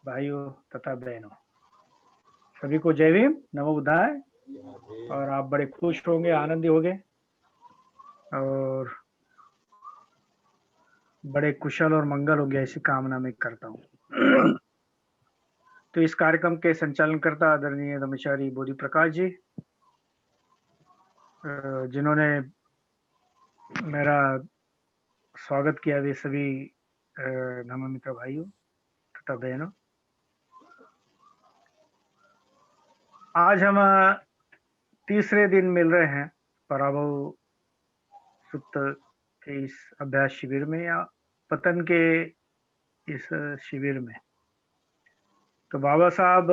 भाइयों तथा बहनों, सभी को जय भीम, नमो बुद्धाय। और आप बड़े खुश होंगे, आनंदी होंगे और बड़े कुशल और मंगल होंगे, ऐसी कामना मैं करता हूँ। तो इस कार्यक्रम के संचालनकर्ता आदरणीय ब्रह्मचारी बोधि प्रकाश जी, जिन्होंने मेरा स्वागत किया, वे सभी धम्म मित्र भाइयों तथा बहनों, आज हम तीसरे दिन मिल रहे हैं पराभव सुप्त के इस अभ्यास शिविर में या पतन के इस शिविर में। तो बाबा साहब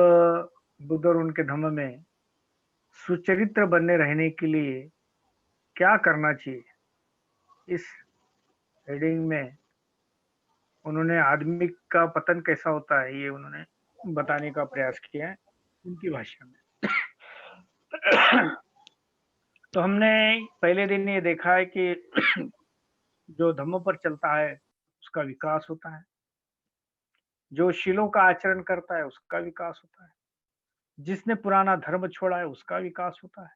बुद्ध और उनके धम्म में सुचरित्र बनने रहने के लिए क्या करना चाहिए, इस हेडिंग में उन्होंने आदमी का पतन कैसा होता है ये उन्होंने बताने का प्रयास किया है उनकी भाषा में। तो हमने पहले दिन ये देखा है कि जो धम्म पर चलता है उसका विकास होता है, जो शीलों का आचरण करता है उसका विकास होता है, जिसने पुराना धर्म छोड़ा है उसका विकास होता है,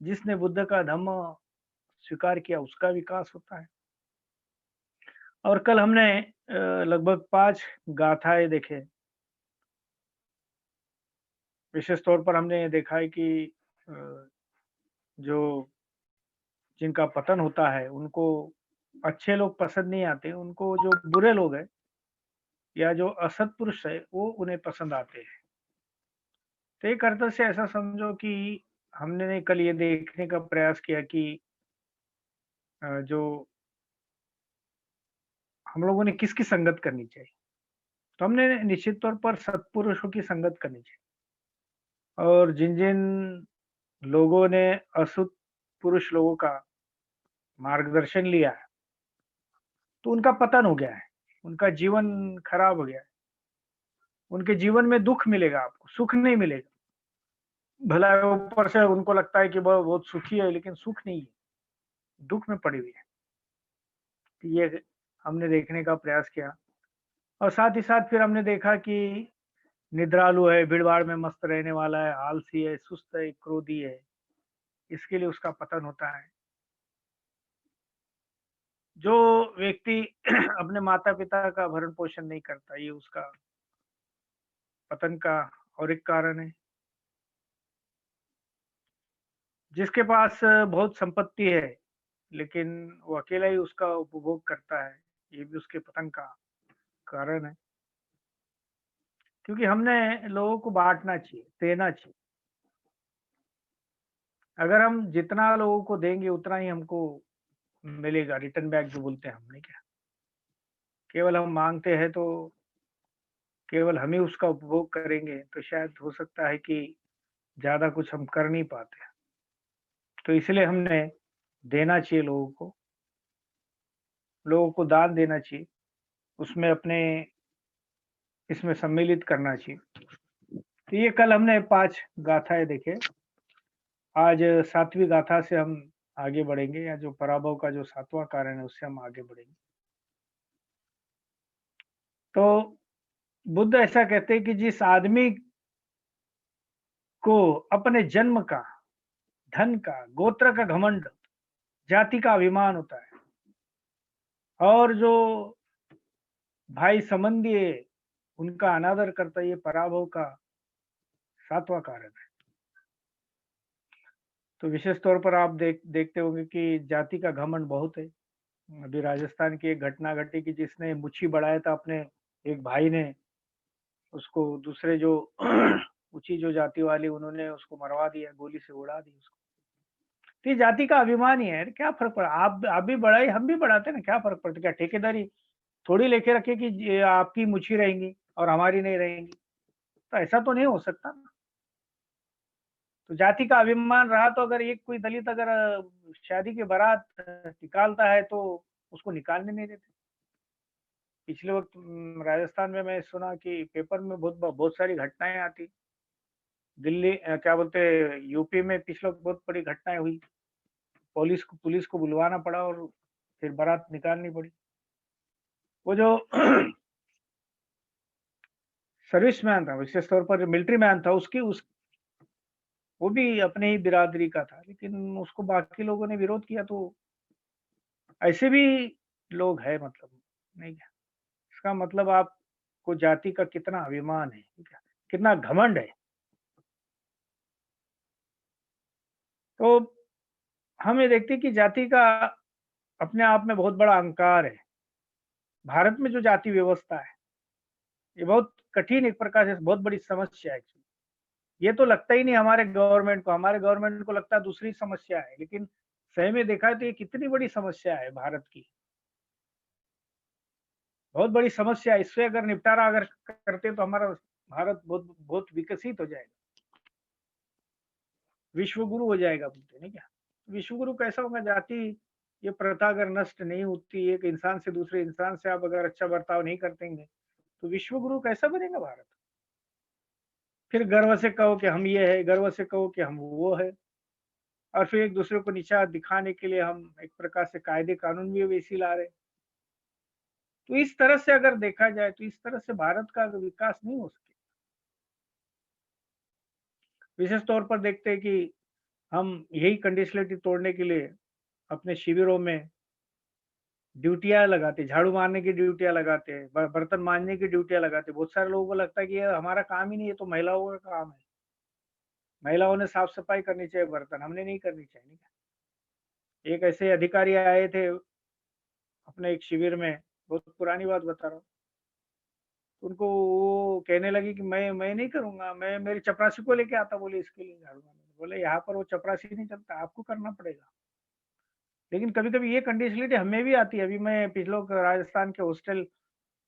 जिसने बुद्ध का धम्म स्वीकार किया उसका विकास होता है। और कल हमने लगभग 5 गाथाएं देखे। विशेष तौर पर हमने देखा है कि जो जिनका पतन होता है उनको अच्छे लोग पसंद नहीं आते, उनको जो बुरे लोग हैं या जो असत पुरुष है वो उन्हें पसंद आते हैं। तो एक अर्थ से ऐसा समझो कि हमने कल ये देखने का प्रयास किया कि जो हम लोगों ने किसकी संगत करनी चाहिए। तो हमने निश्चित तौर पर सत्पुरुषों की संगत करनी चाहिए, और जिन जिन लोगों ने असुत पुरुष लोगों का मार्गदर्शन लिया है तो उनका पतन हो गया है, उनका जीवन खराब हो गया है, उनके जीवन में दुख मिलेगा, आपको सुख नहीं मिलेगा। भला ऊपर से उनको लगता है कि वह बहुत सुखी है, लेकिन सुख नहीं है, दुख में पड़ी हुई है। तो ये हमने देखने का प्रयास किया, और साथ ही साथ फिर हमने देखा कि निद्रालु है, भीड़-भाड़ में मस्त रहने वाला है, आलसी है, सुस्त है, क्रोधी है, इसके लिए उसका पतन होता है। जो व्यक्ति अपने माता-पिता का भरण-पोषण नहीं करता, ये उसका पतन का और एक कारण है। जिसके पास बहुत संपत्ति है, लेकिन वो अकेला ही उसका उपभोग करता है, ये भी उसके पतन का कारण है। क्योंकि हमने लोगों को बाँटना चाहिए, देना चाहिए। अगर हम जितना लोगों को देंगे उतना ही हमको मिलेगा, रिटर्न बैक जो बोलते हैं, हमने क्या केवल हम माँगते हैं तो केवल हम ही उसका उपभोग करेंगे, तो शायद हो सकता है कि ज़्यादा कुछ हम कर नहीं पाते। तो इसलिए हमने देना चाहिए लोगों को दान देना चाहिए, उसमें अपने इसमें सम्मिलित करना चाहिए। तो ये कल हमने 5 गाथाएँ देखे। आज 7वीं गाथा से हम आगे बढ़ेंगे, या जो पराभव का जो 7वां कारण है उससे हम आगे बढ़ेंगे। तो बुद्ध ऐसा कहते हैं कि जिस आदमी को अपने जन्म का, धन का, गोत्र का घमंड, जाति का अभिमान होता है, और जो भाई संबंधी है उनका अनादर करता है, ये पराभव का 7वां कारण है। तो विशेष तौर पर आप देखते होंगे कि जाति का घमंड बहुत है। अभी राजस्थान की एक घटना घटी कि जिसने मुच्छी बढ़ाया था अपने एक भाई ने, उसको दूसरे जो ऊंची जो जाति वाली, उन्होंने उसको मरवा दिया, गोली से उड़ा दी उसको। तो ये जाति का अभिमान ही है यार, क्या फर्क पड़ा, आप भी बढ़ाई, हम भी बढ़ाते ना, क्या फर्क पड़ता, क्या ठेकेदारी थोड़ी लेके रखे कि ये आपकी मुच्छी रहेंगी और हमारी नहीं रहेंगी। तो ऐसा तो नहीं हो सकता ना। तो जाति का अभिमान रहा तो अगर एक कोई दलित अगर शादी की बारात निकालता है तो उसको निकालने नहीं देते। पिछले वक्त राजस्थान में मैं सुना कि पेपर में बहुत सारी घटनाएं आती। दिल्ली क्या बोलते, यूपी में पिछले वक्त बहुत बड़ी घटनाएं हुई, पुलिस को बुलवाना पड़ा और फिर बारात निकालनी पड़ी। वो जो सर्विसमैन था, विशेष तौर पर मिलिट्री मैन था, उसकी उस वो भी अपने ही बिरादरी का था, लेकिन उसको बाकी लोगों ने विरोध किया, तो ऐसे भी लोग हैं मतलब, नहीं क्या? इसका मतलब आपको जाति का कितना अभिमान है, ठीक है? कितना घमंड है। तो हम ये देखते हैं कि जाति का अपने आप में बहुत बड़ा अहंकार है। भारत में जो जाति व्यवस्था है, ये बहुत कठिन, एक प्रकार से बहुत बड़ी समस्या है एक्चुअली। ये तो लगता ही नहीं हमारे गवर्नमेंट को लगता है दूसरी समस्या है, लेकिन सही में देखा है तो ये कितनी बड़ी समस्या है भारत की। बहुत बड़ी समस्या है, इससे अगर निपटारा अगर करते तो हमारा भारत बहुत बहुत विकसित हो जाएगा, विश्व गुरु हो जाएगा बोलते नहीं क्या? विश्व गुरु कैसा होगा? जाति ये प्रथा अगर नष्ट नहीं होती, एक इंसान से दूसरे इंसान से आप अगर अच्छा बर्ताव नहीं करतेंगे, तो विश्व गुरु कैसा बनेगा भारत? फिर गर्व से कहो कि हम ये है, गर्व से कहो कि हम वो है, और फिर एक दूसरे को नीचा दिखाने के लिए हम एक प्रकार से कायदे कानून भी वैसे ही ला रहे हैं। तो इस तरह से अगर देखा जाए तो इस तरह से भारत का विकास नहीं हो सके। विशेष तौर पर देखते हैं कि हम यही कंडीशनलिटी तोड़ने के लिए अपने शिविरों में ड्यूटियाँ लगाते, झाड़ू मारने की ड्यूटियाँ लगाते हैं, बर्तन मांजने की ड्यूटियाँ लगाते हैं। बहुत सारे लोगों को लगता है कि ये हमारा काम ही नहीं है, ये तो महिलाओं का काम है। महिलाओं ने साफ-सफाई करनी चाहिए, बर्तन हमने नहीं करनी चाहिए। एक ऐसे अधिकारी आए थे अपने एक शिविर में, बहुत पुरानी बात बता रहा हूँ। उनको वो कहने लगी कि मैं नहीं करूँगा, मैं मेरी चपरासी को लेके आता बोले इसके लिए झाड़ू मारने। बोले यहाँ पर वो चपरासी नहीं चलता, आपको करना पड़ेगा। लेकिन कभी-कभी ये कंडीशनलिटी हमें भी आती है। अभी मैं पिछले राजस्थान के हॉस्टल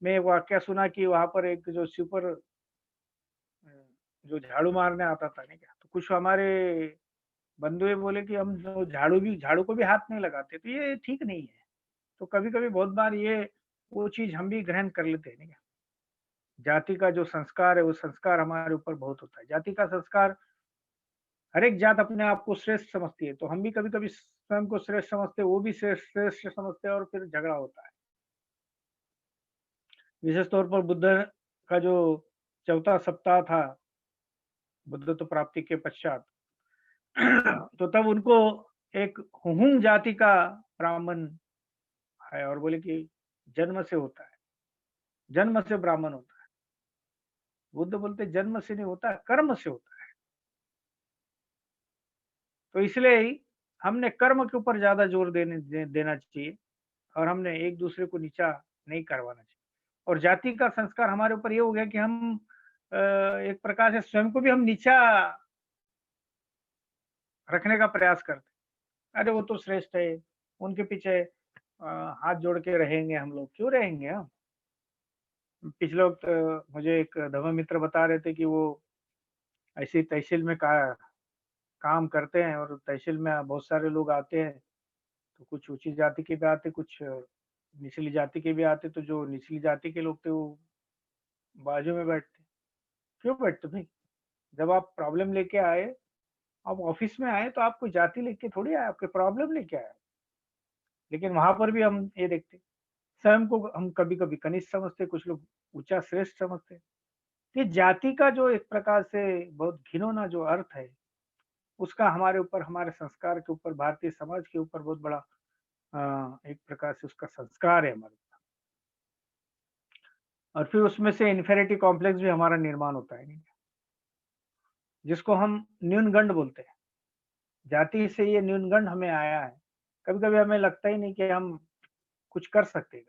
में एक वाकया सुना कि वहाँ पर एक जो सुपर अ, जो झाड़ू मारने आता था नहीं क्या, तो कुछ हमारे बंधुए बोले कि हम जो झाड़ू को भी हाथ नहीं लगाते, तो ये ठीक नहीं है। तो कभी-कभी बहुत बार ये वो चीज़ हम भी ग्रहण कर लेते हैं, नहीं क्या? जाति का जो संस्कार है, वो संस्कार हमारे ऊपर बहुत होता है। जाति का संस्कार हर एक जात अपने आप को श्रेष्ठ समझती है, तो हम भी कभी-कभी स्वयं को श्रेष्ठ समझते हैं, वो भी श्रेष्ठ श्रेष्ठ समझते हैं और फिर झगड़ा होता है। विशेष तौर पर बुद्ध का जो चौथा सप्ताह था, बुद्धत्व प्राप्ति के पश्चात, तो तब उनको एक हुहुम जाति का ब्राह्मण है और बोले कि जन्म से होता है, जन्म से ब्राह्मण होता है। बुद्ध बोलते जन्म से नहीं होता, कर्म से होता है। तो इसलिए ही हमने कर्म के ऊपर ज़्यादा जोर देना चाहिए और हमने एक-दूसरे को नीचा नहीं करवाना चाहिए। और जाति का संस्कार हमारे ऊपर ये हो गया कि हम एक प्रकार से स्वयं को भी हम नीचा रखने का प्रयास करते हैं। अरे वो तो श्रेष्ठ है, उनके पीछे हाथ जोड़ के रहेंगे हम लोग, क्यों रहेंगे हम? पिछले वक़्त मुझे एक धर्म मित्र बता रहे थे कि वो ऐसी तहसील में काम करते हैं और तहसील में बहुत सारे लोग आते हैं, तो कुछ ऊँची जाति के भी आते, कुछ निचली जाति के भी आते, तो जो निचली जाति के लोग थे वो बाजू में बैठते। क्यों बैठते भाई? जब आप प्रॉब्लम लेके आए, आप ऑफ़िस में आए तो आप कोई जाति लेके थोड़ी आए, आपकी प्रॉब्लम लेके आए। लेकिन वहाँ पर भी हम ये देखते, स्वयं को हम कभी-कभी कनिष्ठ समझते, कुछ लोग ऊँचा श्रेष्ठ समझते। ये जाति का जो एक प्रकार से बहुत घिनौना जो अर्थ है, उसका हमारे ऊपर, हमारे संस्कार के ऊपर, भारतीय समाज के ऊपर बहुत बड़ा एक प्रकार से उसका संस्कार है हमारे ऊपर। और फिर उसमें से इन्फेरिटी कॉम्प्लेक्स भी हमारा निर्माण होता है, नहीं? जिसको हम न्यूनगंड बोलते हैं। जाति से ये न्यूनगंड हमें आया है। कभी-कभी हमें लगता ही नहीं कि हम कुछ कर सकते हैं,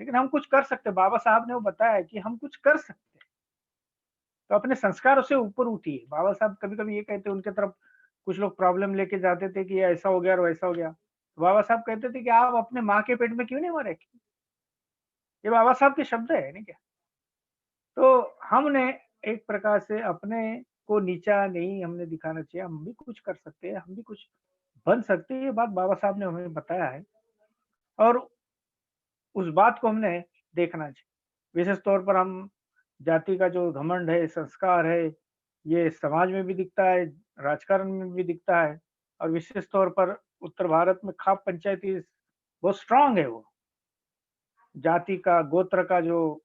लेकिन हम कुछ कर सकते हैं। बाबा साहब ने वो बताया है कि हम कुछ कर सकते हैं। तो अपने संस्कारों से ऊपर उठिए। बाबा साहब कभी-कभी ये कहते, उनके तरफ कुछ लोग प्रॉब्लम लेके जाते थे कि ये ऐसा हो गया और वैसा हो गया। तो बाबा साहब कहते थे कि आप अपने माँ के पेट में क्यों नहीं मरे? ये बाबा साहब के शब्द है, नहीं क्या? तो हमने एक प्रकार से अपने को नीचा नहीं हमने दिखाना चाहिए, हम भी कुछ कर सकते हैं, हम भी कुछ बन सकते हैं, ये बात बाबा साहब ने हमें बताया है और उस बात को हमने देखना चाहिए। विशेष तौर पर हम जाति का जो घमंड है, संस्कार है, ये समाज में भी दिखता है, राजकारण में भी दिखता है और विशेष तौर पर उत्तर भारत में खाप पंचायती बहुत स्ट्रॉन्ग है वो। जाति का, गोत्र का जो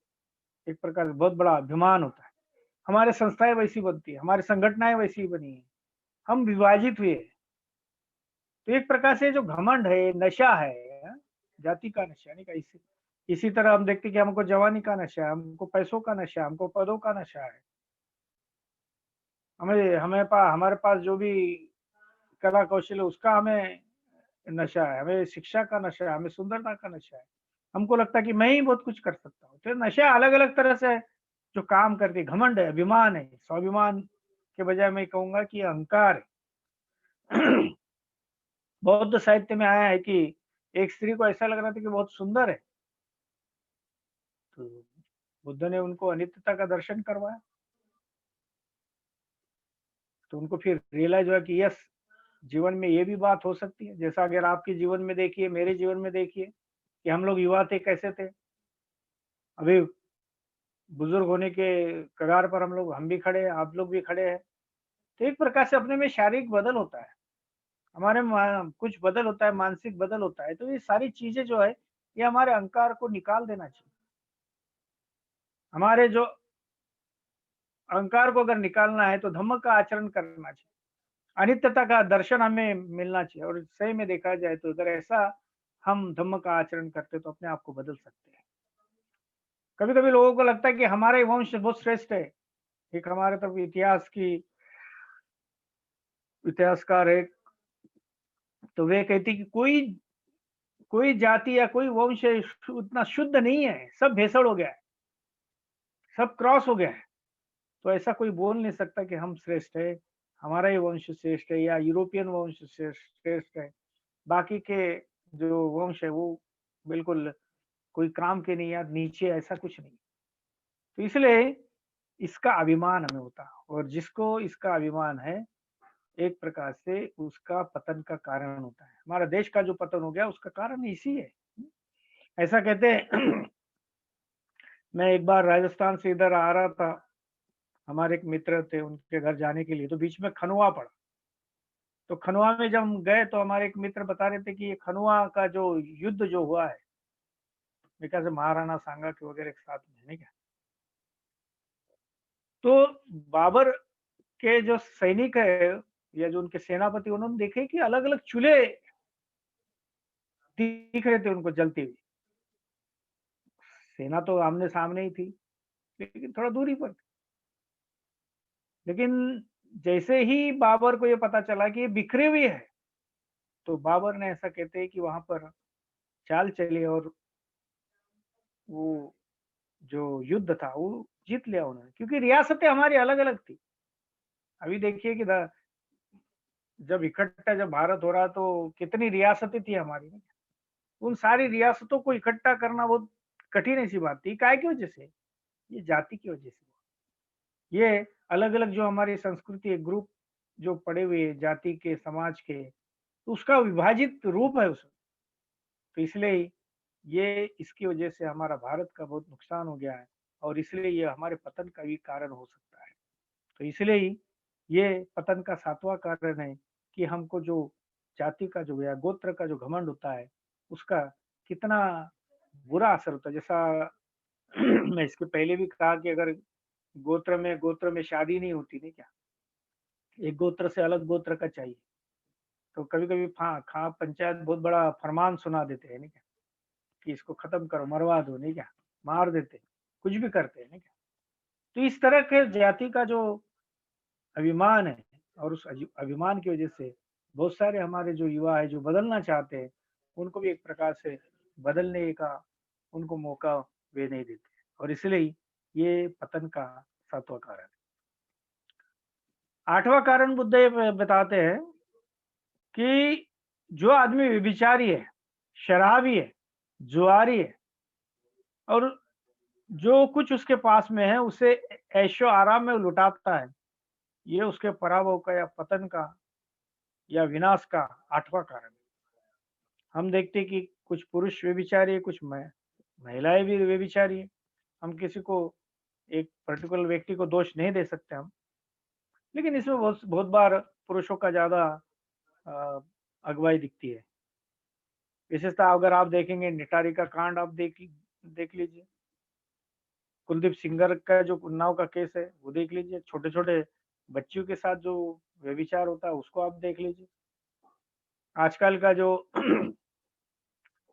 एक प्रकार से बहुत बड़ा अभिमान होता है। हमारे संस्थाएँ वैसी बनती है, हमारी संगठनाएँ वैसी बनी हैं, हम विभाजित हुए हैं। तो एक प्रकार से जो घमंड है, नशा है, जाति का नशा यानी कि इसी तरह हम देखते हैं कि हमको जवानी का नशा है, हमको पैसों का नशा है, हमको पदों का नशा है। हमारे पास जो भी कला कौशल है उसका हमें नशा है, हमें शिक्षा का नशा है, हमें सुंदरता का नशा है। हमको लगता है कि मैं ही बहुत कुछ कर सकता हूँ। तो नशा अलग-अलग तरह से जो काम करती है, घमंड है, अभिमान है, स्वाभिमान के बजाय मैं कहूँगा कि अहंकार है। बौद्ध साहित्य में आया है कि एक स्त्री को ऐसा लग रहा था कि बहुत सुंदर है, तो बुद्ध ने उनको अनित्यता का दर्शन करवाया। तो उनको फिर रियलाइज़ हुआ कि यस, जीवन में ये भी बात हो सकती है। जैसा अगर आपके जीवन में देखिए, मेरे जीवन में देखिए कि हम लोग युवा थे, कैसे थे। अभी बुजुर्ग होने के कगार पर हम भी खड़े हैं, आप लोग भी खड़े हैं। तो एक प्रकार से अपने में शारीरिक बदल होता है, हमारे कुछ बदल होता है, मानसिक बदल होता है। तो ये सारी चीज़ें जो है, ये हमारे अहंकार को निकाल देना चाहिए। हमारे जो अहंकार को अगर निकालना है तो धम्म का आचरण करना चाहिए। अनित्यता का दर्शन हमें मिलना चाहिए और सही में देखा जाए तो अगर ऐसा हम धम्म का आचरण करते तो अपने आप को बदल सकते हैं। कभी-कभी लोगों को लगता है कि हमारा ही वंश बहुत श्रेष्ठ है। एक हमारे तरफ इतिहासकार है, तो वे कहती कि कोई कोई जाति या कोई वंश उतना शुद्ध नहीं है, सब भेसड़ हो गया है, सब क्रॉस हो गया है। तो ऐसा कोई बोल नहीं सकता कि हम श्रेष्ठ है, हमारा ही वंश श्रेष्ठ है या यूरोपियन वंश श्रेष्ठ है। बाकी के जो वंश है वो बिल्कुल कोई काम के नहीं या नीचे, ऐसा कुछ नहीं। तो इसलिए इसका अभिमान हमें होता है और जिसको इसका अभिमान है, एक प्रकार से उसका पतन का कारण होता है। हमारा देश का जो पतन हो गया उसका कारण इसी है। ऐसा कहते हैं। मैं एक बार राजस्थान से इधर आ रहा था, हमारे एक मित्र थे, उनके घर जाने के लिए, तो बीच में खनुआ पड़ा। तो खनुआ में जब हम गए तो हमारे एक मित्र बता रहे थे कि ये खनुआ का जो युद्ध जो हुआ है, मेरे ख्याल से महाराणा सांगा के वगैरह के साथ में, नहीं क्या? तो बाबर के जो सैनिक है या जो उनके सेनापति, उन्होंने देखे कि अलग-अलग चूल्हे दिख रहे थे उनको जलती हुई। सेना तो आमने-सामने ही थी, लेकिन थोड़ा दूरी पर थी। लेकिन जैसे ही बाबर को ये पता चला कि ये बिखरे हुए है, तो बाबर ने, ऐसा कहते हैं कि वहाँ पर चाल चली और वो जो युद्ध था वो जीत लिया उन्होंने, क्योंकि रियासतें हमारी अलग-अलग थी। अभी देखिए कि जब भारत हो रहा तो कितनी रियासतें थी हमारी। उन सारी रियासतों को इकट्ठा करना बहुत कठिन ऐसी बात थी। काहे की वजह से? ये जाति की वजह से। ये अलग-अलग जो हमारी संस्कृति है, ग्रुप जो पड़े हुए हैं जाति के, समाज के, तो उसका विभाजित रूप है उसमें। तो इसलिए ये इसकी वजह से हमारा भारत का बहुत नुकसान हो गया है और इसलिए ये हमारे पतन का भी कारण हो सकता है। तो इसलिए ही ये पतन का 7वां कारण है कि हमको जो जाति का जो या गोत्र का जो घमंड होता है, उसका कितना बुरा असर होता है। जैसा मैं इसके पहले भी कहा कि अगर गोत्र में शादी नहीं होती, नहीं क्या? एक गोत्र से अलग गोत्र का चाहिए। तो कभी-कभी पंचायत बहुत बड़ा फरमान सुना देते हैं, नहीं क्या? कि इसको खत्म करो, मरवा दो, नहीं क्या? मार देते, कुछ भी करते हैं, नहीं क्या? तो इस तरह के जाति का जो अभिमान है और उस अभिमान की वजह से बहुत सारे हमारे जो युवा है, जो बदलना चाहते हैं, उनको भी एक प्रकार से बदलने का उनको मौका वे नहीं देते और इसलिए ये पतन का 7वां कारण है। 8वां कारण बुद्ध ये बताते हैं कि जो आदमी व्यभिचारी है, शराबी है, जुआरी है और जो कुछ उसके पास में है उसे ऐशो आराम में लुटाता है, ये उसके पराभव का या पतन का या विनाश का 8वां कारण है। हम देखते हैं कि कुछ पुरुष व्यभिचारी है, कुछ महिलाएं भी व्यभिचारी है। हम किसी को एक पर्टिकुलर व्यक्ति को दोष नहीं दे सकते हम, लेकिन इसमें बहुत बहुत बार पुरुषों का ज़्यादा अ, अगुवाई दिखती है। विशेषतः अगर आप देखेंगे निटारी का कांड आप देख लीजिए। कुलदीप सिंगर का जो उन्नाव का केस है वो देख लीजिए, छोटे-छोटे बच्चियों के साथ जो व्यभिचार होता है उसको आप देख लीजिए। आजकल का जो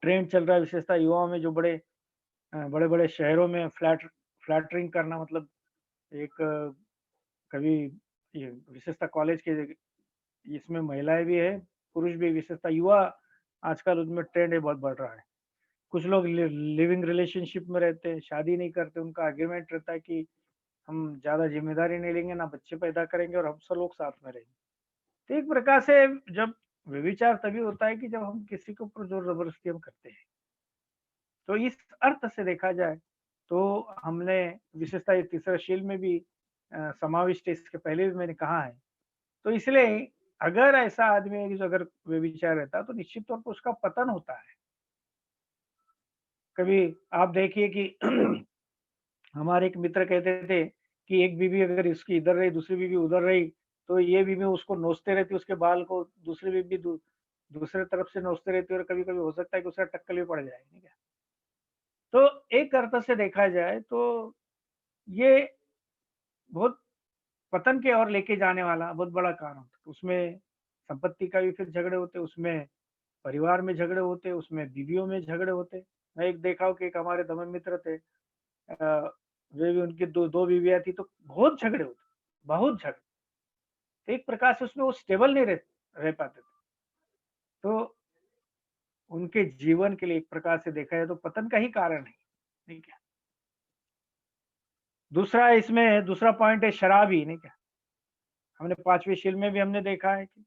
ट्रेंड चल रहा है विशेषतः युवाओं में जो बड़े-बड़े शहरों में फ्लैटरिंग करना मतलब एक कभी ये विशेषतः कॉलेज के इसमें महिलाएँ भी है, पुरुष भी विशेषतः युवा आजकल उनमें ट्रेंड ये बहुत बढ़ रहा है। कुछ लोग लिविंग रिलेशनशिप में रहते हैं, शादी नहीं करते, उनका एग्रीमेंट रहता है कि हम ज़्यादा ज़िम्मेदारी नहीं लेंगे, ना बच्चे पैदा करेंगे और हम सब लोग साथ में रहेंगे। तो एक प्रकार से जब व्यभिचार तभी होता है कि जब हम किसी के ऊपर ज़ोर ज़बरदस्ती हम करते हैं। तो इस अर्थ से देखा जाए, तो हमने विशेषतः ये तीसरा शील में भी समाविष्ट है, इसके पहले भी मैंने कहा है। तो इसलिए अगर ऐसा आदमी है कि जो अगर व्यभिचार रहता है, तो निश्चित तौर पर उसका पतन होता है। कभी आप देखिए कि हमारे एक मित्र कहते थे कि एक बीवी अगर इसकी इधर रही, दूसरी बीवी उधर रही, तो ये बीवी उसको नोचते रहती, उसके बाल को, दूसरी बीवी दूसरे तरफ से नोचते रहती है और कभी-कभी हो सकता है कि उसका टक्कल भी पड़ जाए, ठीक है? तो एक अर्थ से देखा जाए तो ये बहुत पतन की ओर लेके जाने वाला बहुत बड़ा कारण होता है। उसमें संपत्ति का भी फिर झगड़े होते, उसमें परिवार में झगड़े होते, उसमें बीवियों में झगड़े होते। मैं एक देखा हूँ कि एक हमारे दमन मित्र थे, वे भी उनकी 2 बीवियाँ थी तो बहुत झगड़े होते, बहुत झगड़े। तो एक प्रकार से उसमें वो स्टेबल नहीं रह पाते थे। तो उनके जीवन के लिए एक प्रकार से देखा जाए तो पतन का ही कारण है, ठीक है? दूसरा इसमें दूसरा पॉइंट है शराबी, नहीं क्या? हमने 5वीं शील में भी हमने देखा है कि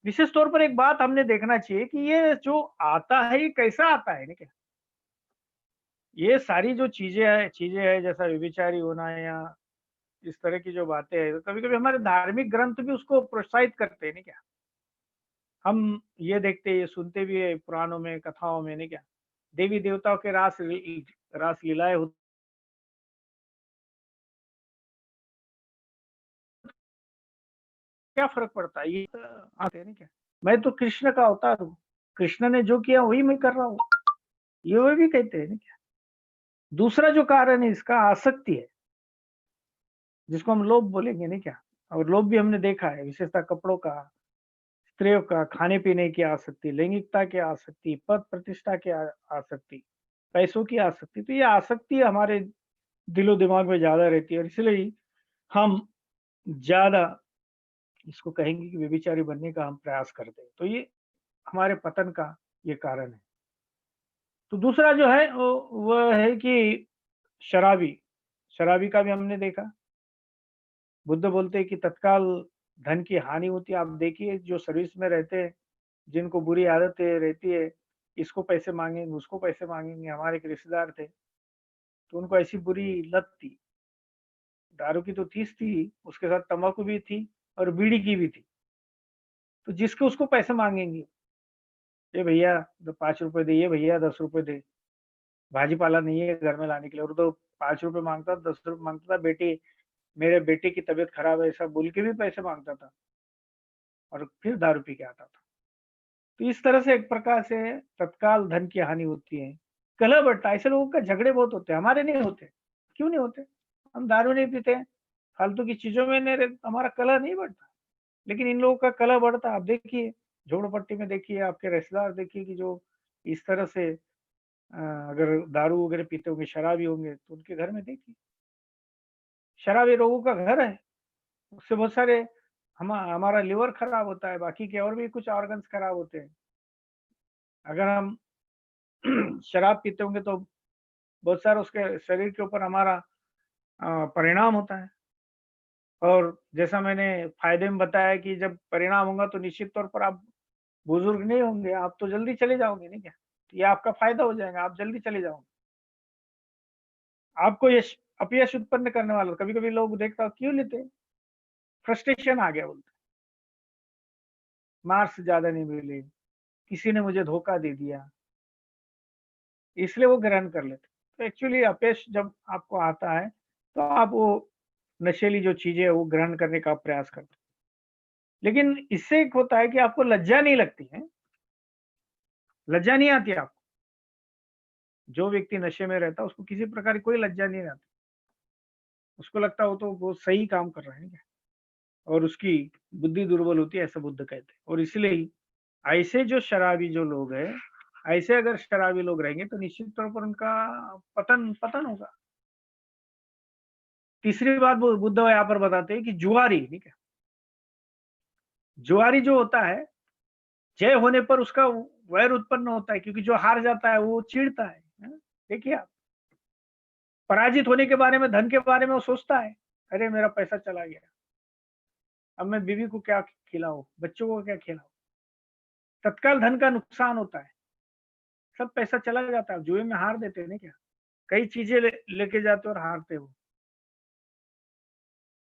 विशेष तौर पर एक बात हमने देखना चाहिए कि ये जो आता है, ये कैसा आता है, नहीं क्या? ये सारी जो चीज़ें हैं जैसा व्यभिचारी होना या इस तरह की जो बातें हैं, तो कभी-कभी हमारे धार्मिक ग्रंथ भी उसको प्रोत्साहित करते हैं, नहीं क्या? हम ये देखते, ये सुनते भी है पुराणों में, कथाओं में, नहीं क्या? देवी-देवताओं के रास लीलाएँ होती, क्या फ़र्क पड़ता है? ये आते हैं, नहीं क्या? मैं तो कृष्ण का अवतार हूँ, कृष्ण ने जो किया वही मैं कर रहा हूँ, ये वो भी कहते हैं, नहीं क्या? दूसरा जो कारण है इसका आसक्ति है, जिसको हम लोभ बोलेंगे, नहीं क्या? और लोभ भी हमने देखा है, विशेषतः कपड़ों का, स्त्रियों का, खाने-पीने की आसक्ति, लैंगिकता की आसक्ति, पद प्रतिष्ठा की आसक्ति, पैसों की आसक्ति। तो ये आसक्ति हमारे दिलो-दिमाग में ज़्यादा रहती है और इसलिए हम ज़्यादा इसको कहेंगे कि व्यभिचारी बनने का हम प्रयास करते हैं। तो ये हमारे पतन का ये कारण है। तो दूसरा जो है वो है कि शराबी, शराबी का भी हमने देखा। बुद्ध बोलते हैं कि तत्काल धन की हानि होती है। आप देखिए जो सर्विस में रहते हैं, जिनको बुरी आदतें रहती है, इसको पैसे माँगेंगे, उसको पैसे माँगेंगे। हमारे एक रिश्तेदार थे, तो उनको ऐसी बुरी लत थी, दारू की तो थी, उसके साथ तम्बाकू भी थी और बीड़ी की भी थी। तो जिसको उसको पैसे माँगेंगे, "ये भैया दो ₹5 दे, ये भैया ₹10 दे।" भाजी-पाला नहीं है घर में लाने के लिए और तो ₹5 माँगता, ₹10 माँगता था, बेटी मेरे बेटे की तबीयत खराब है, ऐसा बोल के भी पैसे माँगता था और फिर दारू पी के आता था। तो इस तरह से एक प्रकार से तत्काल धन की हानि होती है। कलह बढ़ता है, ऐसे लोगों का झगड़े बहुत होते हैं, हमारे नहीं होते। क्यों नहीं होते? हम दारू नहीं पीते हैं, फालतू की चीज़ों में नहीं रहते, हमारा कलह नहीं बढ़ता। लेकिन इन लोगों का कलह बढ़ता है। आप देखिए, झोपड़पट्टी में देखिए, आपके रिश्तेदार देखिए कि जो इस तरह से अगर दारू वगैरह पीते होंगे, शराबी होंगे, तो उनके घर में देखिए, शराबी लोगों का घर है। उससे बहुत सारे हमारा लिवर खराब होता है, बाकी के और भी कुछ ऑर्गन्स खराब होते हैं। अगर हम शराब पीते होंगे तो बहुत सारा उसके शरीर के ऊपर हमारा परिणाम होता है और जैसा मैंने फ़ायदे में बताया कि जब परिणाम होगा तो निश्चित तौर पर आप बुज़ुर्ग नहीं होंगे, आप तो जल्दी चले जाओगे, नहीं क्या? तो ये आपका फ़ायदा हो जाएगा, आप जल्दी चले जाओगे। आपको अपयश उत्पन्न करने वाला कभी-कभी लोग देखता हूँ क्यों लेते हैं? फ्रस्ट्रेशन आ गया बोलते हैं, मार्क्स ज़्यादा नहीं मिले, किसी ने मुझे धोखा दे दिया, इसलिए वो ग्रहण कर लेते हैं। तो एक्चुअली अपयश जब आपको आता है, तो आप वो नशीली जो चीज़ें हैं वो ग्रहण करने का प्रयास करते हैं। लेकिन इससे एक होता है कि आपको लज्जा नहीं लगती है, लज्जा नहीं आती आपको। जो व्यक्ति नशे में रहता है उसको किसी प्रकार की कोई लज्जा नहीं रहती। उसको लगता है वो तो वो सही काम कर रहे हैं क्या, और उसकी बुद्धि दुर्बल होती है, ऐसा बुद्ध कहते हैं। और इसलिए ही ऐसे जो शराबी जो लोग हैं, ऐसे अगर शराबी लोग रहेंगे तो निश्चित तौर पर उनका पतन पतन होगा। तीसरी बात वो बुद्ध यहाँ पर बताते हैं कि जुआरी, ठीक है? जुआरी जो होता है, जय होने पर उसका वैर उत्पन्न होता है, क्योंकि जो हार जाता है वो चिढ़ता है। हैं? देखिए आप, पराजित होने के बारे में, धन के बारे में वो सोचता है, अरे मेरा पैसा चला गया, अब मैं बीवी को क्या खिलाऊँ, बच्चों को क्या खिलाऊँ? तत्काल धन का नुकसान होता है, सब पैसा चला जाता है, जुए में हार देते हैं ना क्या? कई चीज़ें लेके जाते हैं और हारते हैं वो।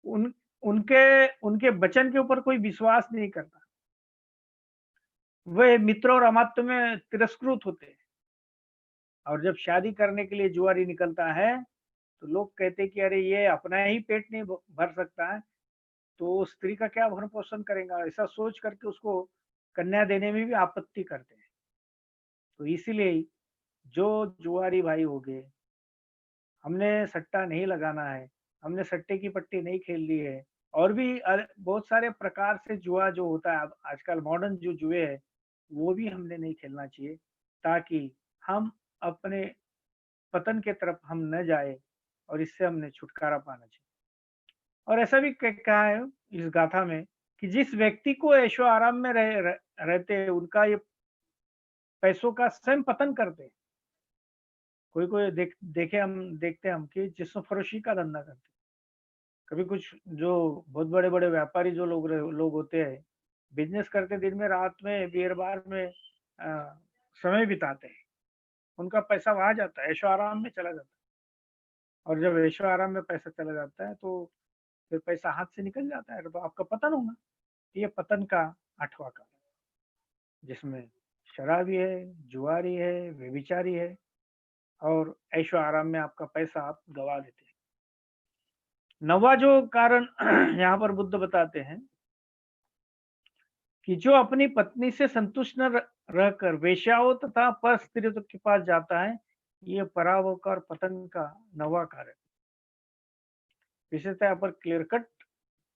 उन उनके उनके वचन के ऊपर कोई विश्वास नहीं करता। वे मित्र और अमात्य में तिरस्कृत होते हैं, और जब शादी करने के लिए जुआरी निकलता है, तो लोग कहते हैं कि अरे ये अपना ही पेट नहीं भर सकता है, तो स्त्री का क्या भरण-पोषण करेगा? ऐसा सोच करके उसको कन्या देने में भी आपत्ति करते हैं। तो इसीलिए ही जो जुआरी भाई हो गए, हमने सट्टा नहीं लगाना है, हमने सट्टे की पट्टी नहीं खेलनी है, और भी बहुत सारे प्रकार से जुआ जो होता है अब आजकल मॉडर्न जो जुए हैं, वो भी हमने नहीं खेलना चाहिए, ताकि हम अपने पतन की तरफ हम न जाए, और इससे हमने छुटकारा पाना चाहिए। और ऐसा भी कहा है इस गाथा में कि जिस व्यक्ति को ऐशो आराम में रहते हैं, उनका ये पैसों का स्वयं पतन करते हैं। कोई-कोई देखते हैं हम कि जिस्म फरोशी का धंधा करते हैं। कभी कुछ जो बहुत बड़े-बड़े व्यापारी जो लोग होते हैं, बिज़नेस करते दिन में, रात में, बियर बार में समय बिताते हैं। उनका पैसा वहाँ जाता है, ऐशो-आराम में चला जाता है, और जब ऐशो-आराम में पैसा चला जाता है, तो फिर पैसा हाथ से निकल जाता है, तो आपका पतन होगा। ये पतन का 8वां कारण, जिसमें शराबी है, जुआरी है, व्यभिचारी है, और ऐशो-आराम में आपका पैसा आप गँवा देते हैं। 9वां जो कारण यहाँ पर बुद्ध बताते हैं कि जो अपनी पत्नी से संतुष्ट न रहकर वेश्याओं तथा पर स्त्रियों के पास जाता है, ये पराभव का और पतन का 9वां कारण। विशेषतः यहाँ पर क्लियर कट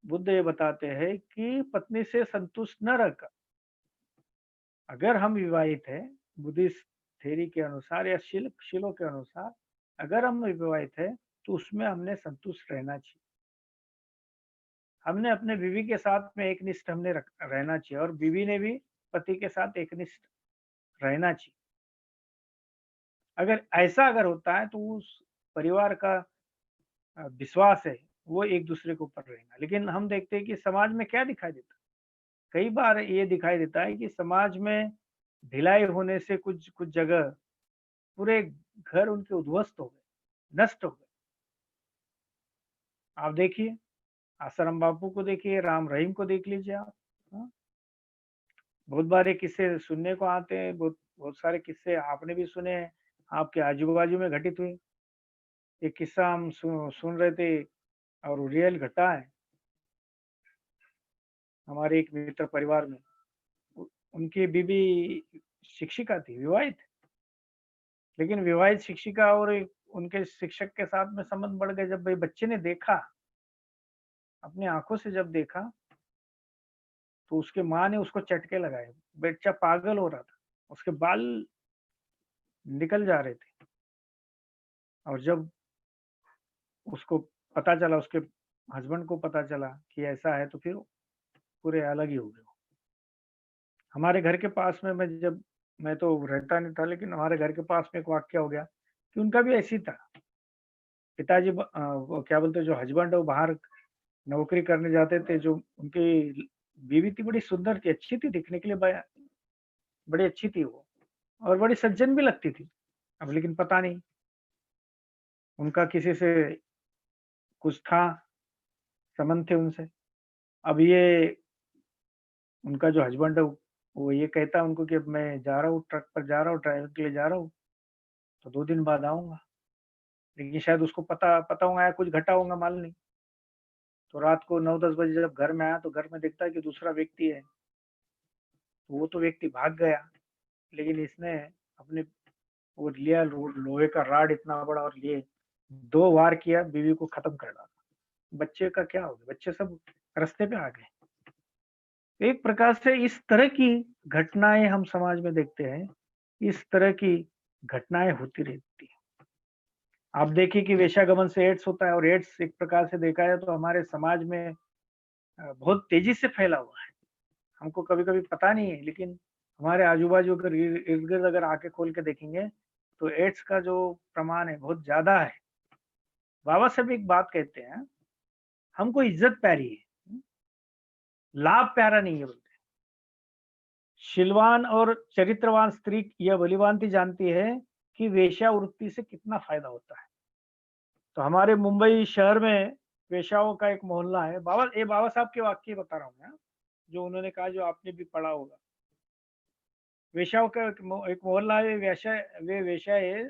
बुद्ध ये बताते हैं कि पत्नी से संतुष्ट न रहकर, अगर हम विवाहित हैं, बुद्धिस्ट थ्योरी के अनुसार या शीलों के अनुसार, अगर हम विवाहित हैं, तो उसमें हमने संतुष्ट रहना चाहिए। हमने अपने बीवी के साथ में एकनिष्ठ हमने रहना चाहिए, और बीवी ने भी पति के साथ एकनिष्ठ रहना चाहिए। अगर ऐसा अगर होता है, तो उस परिवार का विश्वास है, वो एक दूसरे के ऊपर रहेगा। लेकिन हम देखते हैं कि समाज में क्या दिखाई देता है? कई बार ये दिखाई देता है कि समाज में ढिलाई होने से कुछ कुछ जगह पूरे घर उनके उद्ध्वस्त हो गए, नष्ट हो गए। आप देखिए, आसाराम बापू को देखिए, राम रहीम को देख लीजिए आप। हाँ, बहुत बार ये किस्से सुनने को आते हैं, बहुत बहुत सारे किस्से आपने भी सुने हैं, आपके आजू-बाजू में घटित हुए। एक किस्सा हम सुन रहे थे, और वो रियल घटा है। हमारे एक मित्र परिवार में, उ उनकी बीवी शिक्षिका थी, विवाहित, लेकिन विवाहित शिक्षिका और एक उनके शिक्षक के साथ में संबंध बढ़ गए। जब भाई बच्चे ने देखा, अपनी आँखों से जब देखा, तो उसके माँ ने उसको चटके लगाए। बच्चा पागल हो रहा था, उसके बाल निकल जा रहे थे, और जब उसको पता चला, उसके हस्बैंड को पता चला कि ऐसा है, तो फिर पूरे अलग ही हो गए वो। हमारे घर के पास में, मैं तो रहता नहीं था, लेकिन हमारे घर के पास में एक वाक़या हो गया कि उनका भी ऐसे ही था। पिताजी वो क्या बोलते हैं, जो हस्बैंड है वो बाहर नौकरी करने जाते थे, जो उनकी बीवी थी बड़ी सुंदर थी, अच्छी थी दिखने के लिए, बड़ी अच्छी थी वो, और बड़ी सज्जन भी लगती थी। अब लेकिन पता नहीं, उनका किसी से कुछ था, संबंध थे उनसे। अब ये उनका जो हस्बैंड है, वो ये कहता है उनको कि अब मैं जा रहा हूँ, ट्रक पर जा रहा हूँ, ड्राइवर के लिए जा रहा हूँ, तो 2 दिन बाद आऊँगा। लेकिन शायद उसको पता होगा या कुछ घटा होगा, मालूम नहीं। तो रात को 9-10 बजे जब घर में आया, तो घर में देखता है कि दूसरा व्यक्ति है। तो वो तो व्यक्ति भाग गया, लेकिन इसने अपने और लिया लोहे का राड इतना बड़ा और लिए 2 वार किया, बीवी को खत्म कर डाला। बच्चे का क्या हो गया? बच्चे सब रास्ते पे आ गए। एक प्रकार से इस तरह की घटनाएँ हम समाज में देखते हैं, इस तरह की घटनाएँ होती रहती हैं। आप देखिए कि वेश्यागमन से एड्स होता है और एड्स एक प्रकार से देखा जाए तो हमारे समाज में बहुत तेज़ी से फैला हुआ है। हमको कभी-कभी पता नहीं है, लेकिन हमारे आजू-बाजू अगर इर्द-गिर्द अगर आँखें खोल के देखेंगे, तो एड्स का जो प्रमाण है बहुत ज़्यादा है। बाबा साहब एक बात कहते हैं, हमको इज़्ज़त प्यारी है, लाभ प्यारा नहीं है बोलते। शीलवान और चरित्रवान स्त्री यह भली-भाँति जानती है कि वेश्यावृत्ति से कितना फ़ायदा होता है। तो हमारे मुंबई शहर में वेश्याओं का एक मोहल्ला है। बाबा साहब के वाक्य बता रहा हूँ मैं, जो उन्होंने कहा, जो आपने भी पढ़ा होगा। वेश्याओं का एक मोहल्ला है, वे वेश्याएँ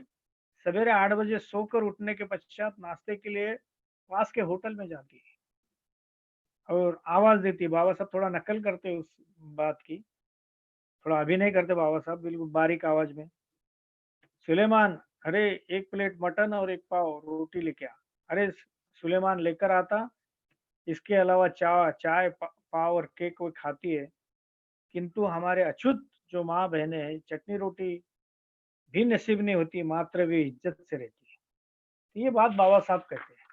सवेरे 8 बजे सोकर उठने के पश्चात नाश्ते के लिए पास के होटल में जाती है और आवाज़ देती है। बाबा साहब थोड़ा नकल करते हैं उस बात की, थोड़ा अभिनय करते बाबा साहब बिल्कुल बारीक आवाज़ में। सुलेमान, अरे 1 प्लेट मटन और 1 पाव रोटी लेके आ। अरे सुलेमान लेकर आता। इसके अलावा चाय, पाव और केक वो खाती है, किंतु हमारे अछूत जो माँ-बहनें हैं, चटनी-रोटी भी नसीब नहीं होती, मात्र वे इज़्ज़त से रहती है। तो ये बात बाबा साहब कहते हैं।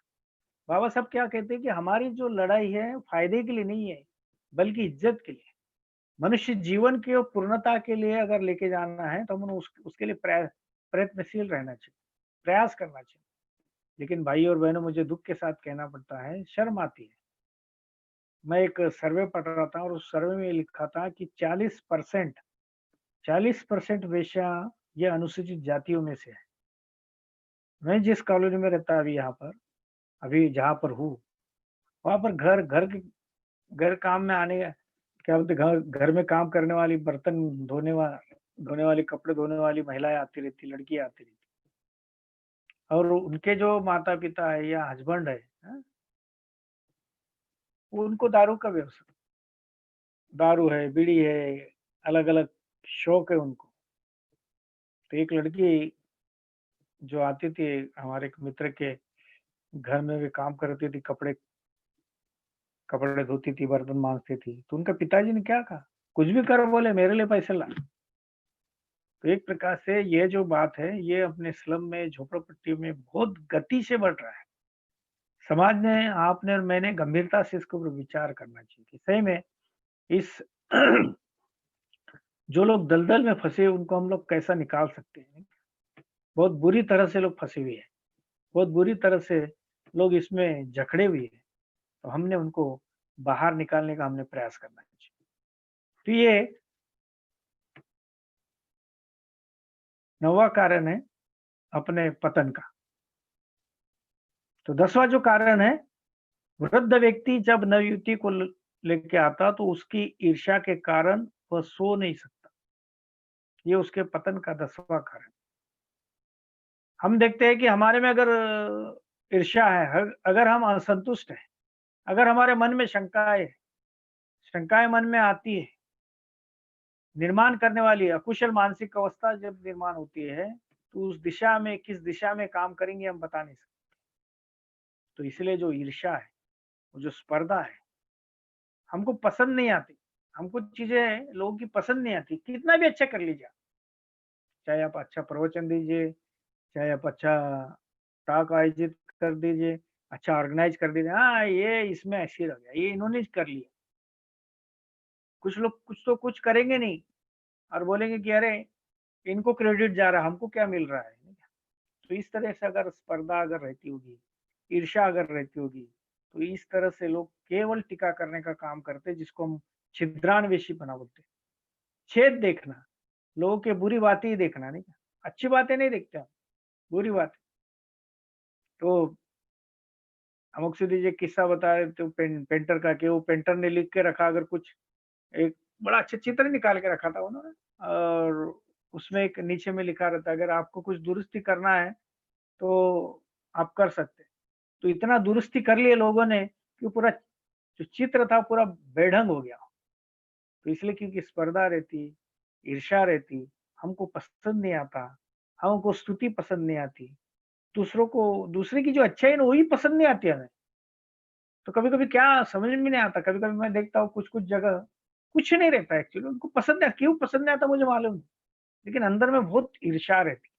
बाबा साहब क्या कहते हैं कि हमारी जो लड़ाई है, फ़ायदे के लिए नहीं है, बल्कि इज़्ज़त के लिए। मनुष्य जीवन की पूर्णता के लिए अगर लेके जाना है, तो हमें उसके लिए प्रयत्नशील रहना चाहिए, प्रयास करना चाहिए। लेकिन भाई और बहनों, मुझे दुःख के साथ कहना पड़ता है, शर्म आती है। मैं एक सर्वे पढ़ रहा था और उस सर्वे में ये लिखा था कि 40% वेश्या ये अनुसूचित जातियों में से है। मैं जिस कॉलोनी में रहता अभी यहाँ पर, अभी जहाँ पर हूँ, वहाँ पर घर काम में आने, क्या बोलते, घर घर में काम करने वाली, बर्तन धोने वाली, कपड़े धोने वाली महिलाएँ आती रहती, लड़कियाँ आती रहती। और उनके जो माता-पिता है या हस्बैंड है, हाँ? वो उनको दारू का व्यवसाय, दारू है, बीड़ी है, अलग-अलग शौक है उनको। तो एक लड़की जो आती थी हमारे एक मित्र के घर में, भी काम करती थी, कपड़े कपड़े धोती थी, बर्तन मांजती थी। तो उनके पिताजी ने क्या कहा, कुछ भी कर, बोले मेरे लिए पैसे ला। तो एक प्रकार से ये जो बात है, ये अपने स्लम में, झोपड़पट्टी में बहुत गति से बढ़ रहा है। समाज ने, आपने और मैंने गंभीरता से इसके ऊपर विचार करना चाहिए कि सही में इस जो लोग दलदल में फंसे, उनको हम लोग कैसा निकाल सकते हैं। बहुत बुरी तरह से लोग फंसे हुए हैं, बहुत बुरी तरह से लोग इसमें जकड़े हुए हैं। तो हमने उनको बाहर निकालने का हमने प्रयास करना चाहिए। तो ये 9वां कारण है अपने पतन का। तो 10वां जो कारण है, वृद्ध व्यक्ति जब नवयुवती को लेके आता तो उसकी ईर्ष्या के कारण वह सो नहीं सकता। ये उसके पतन का 10वां कारण। हम देखते हैं कि हमारे में अगर ईर्ष्या है, अगर हम असंतुष्ट हैं, अगर हमारे मन में शंकाएँ मन में आती है, निर्माण करने वाली अकुशल मानसिक अवस्था जब निर्माण होती है, तो उस दिशा में, किस दिशा में काम करेंगे हम बता नहीं सकते। तो इसलिए जो ईर्ष्या है, वो जो स्पर्धा है, हमको पसंद नहीं आती। हमको चीज़ें लोगों की पसंद नहीं आती, कितना भी अच्छा कर लीजिए आप। चाहे आप अच्छा प्रवचन दीजिए, चाहे आप अच्छा टॉक आयोजित कर दीजिए, अच्छा ऑर्गेनाइज़ कर दीजिए, हाँ, ये इसमें ऐसे रह गया, ये इन्होंने कर लिया। कुछ लोग कुछ तो कुछ करेंगे नहीं और बोलेंगे कि अरे! इनको क्रेडिट जा रहा है, हमको क्या मिल रहा है? तो इस तरह से अगर स्पर्धा अगर रहती होगी, ईर्ष्या अगर रहती होगी, तो इस तरह से लोग केवल टीका करने का काम करते हैं, जिसको हम छिद्रान्वेषीपना बोलते हैं। छेद देखना, लोगों की बुरी बातें ही देखना, नहीं क्या? अच्छी बातें नहीं देखते हम, बुरी बातें। तो हम अक्सर ये किस्सा बता रहे थे पेंटर का, कि वो पेंटर ने लिख के रखा, अगर कुछ एक बड़ा अच्छा चित्र निकाल के रखा था उन्होंने, और उसमें एक नीचे में लिखा रहता है, अगर आपको कुछ दुरुस्ती करना है, तो आप कर सकते हैं। तो इतना दुरुस्ती कर लिए लोगों ने कि पूरा जो चित्र था पूरा बेढंग हो गया। तो इसलिए क्योंकि स्पर्धा रहती, ईर्ष्या रहती, हमको पसंद नहीं आता, हमको स्तुति पसंद नहीं आती। दूसरे की जो अच्छाई है ना वही पसंद नहीं आती हमें। तो कभी-कभी क्या समझ में नहीं आता, कभी-कभी मैं देखता हूँ कुछ-कुछ जगह कुछ नहीं रहता एक्चुअली उनको पसंद है, क्यों पसंद नहीं आता मुझे मालूम नहीं। लेकिन अंदर में बहुत ईर्ष्या रहती है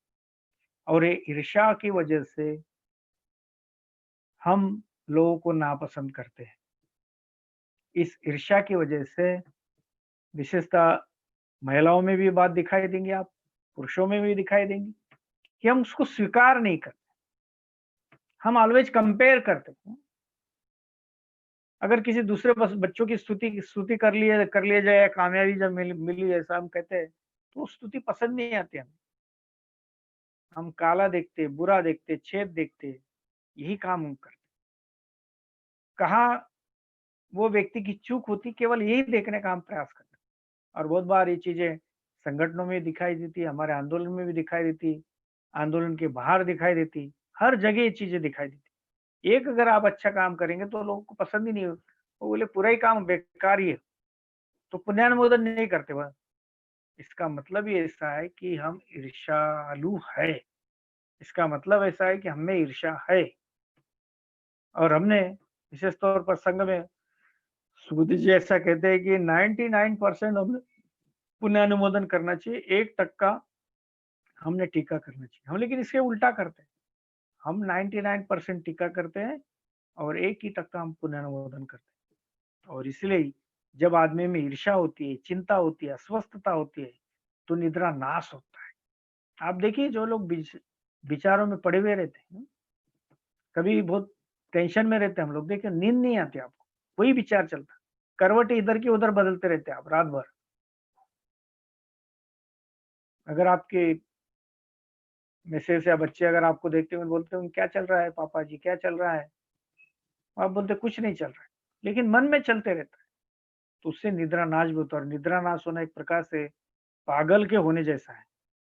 और ये ईर्ष्या की वजह से हम लोगों को नापसंद करते हैं। इस ईर्ष्या की वजह से विशेषतः महिलाओं में भी ये बात दिखाई देंगी आप, पुरुषों में भी दिखाई देंगी कि हम उसको स्वीकार नहीं करते। हम ऑलवेज कंपेयर करते हैं। अगर किसी दूसरे बच्चों की स्तुति कर लिया जाए, कामयाबी जब मिली ऐसा हम कहते हैं, तो वो स्तुति पसंद नहीं आती हमें। हम काला देखते, बुरा देखते, छेद देखते, यही काम हम करते। कहाँ वो व्यक्ति की चूक होती, केवल यही देखने का हम प्रयास करते हैं। और बहुत बार ये चीज़ें संगठनों में दिखाई देती है, हमारे आंदोलन में भी दिखाई देती, आंदोलन के बाहर दिखाई देती, हर जगह ये चीज़ें दिखाई देती। एक अगर आप अच्छा काम करेंगे तो लोगों को पसंद ही नहीं हो, वो बोले पूरा ही काम बेकार ही है, तो पुण्यानुमोदन नहीं करते वह। इसका मतलब ही ऐसा है कि हम ईर्ष्यालु है। इसका मतलब ऐसा है कि हमें ईर्ष्या है और हमने विशेष तौर पर संघ में सुबुद्धि जी ऐसा कहते हैं कि 99% हमें पुण्यानुमोदन करना चाहिए, 1% हमने टीका करना चाहिए। हम लेकिन इसके उल्टा करते हैं। हम 99% टीका करते हैं और 1 ही टक्का हम पुनर्नवोदन करते हैं। और इसलिए जब आदमी में ईर्ष्या होती है, चिंता होती है, अस्वस्थता होती है, तो निद्रा नाश होता है। आप देखिए जो लोग विचारों में पड़े हुए रहते हैं, कभी बहुत टेंशन में रहते हैं हम लोग, देखिए नींद नहीं आती आपको, वही विचार चलता है। करवटें इधर की उधर बदलते रहते हैं आप रात भर। अगर आपके मिसेस या बच्चे अगर आपको देखते हुए बोलते होंगे, "क्या चल रहा है पापा जी, क्या चल रहा है?" आप बोलते, "कुछ नहीं चल रहा है।" लेकिन मन में चलते रहता है। तो उससे निद्रा नाश भी होता है और निद्रा नाश होना एक प्रकार से पागल के होने जैसा है।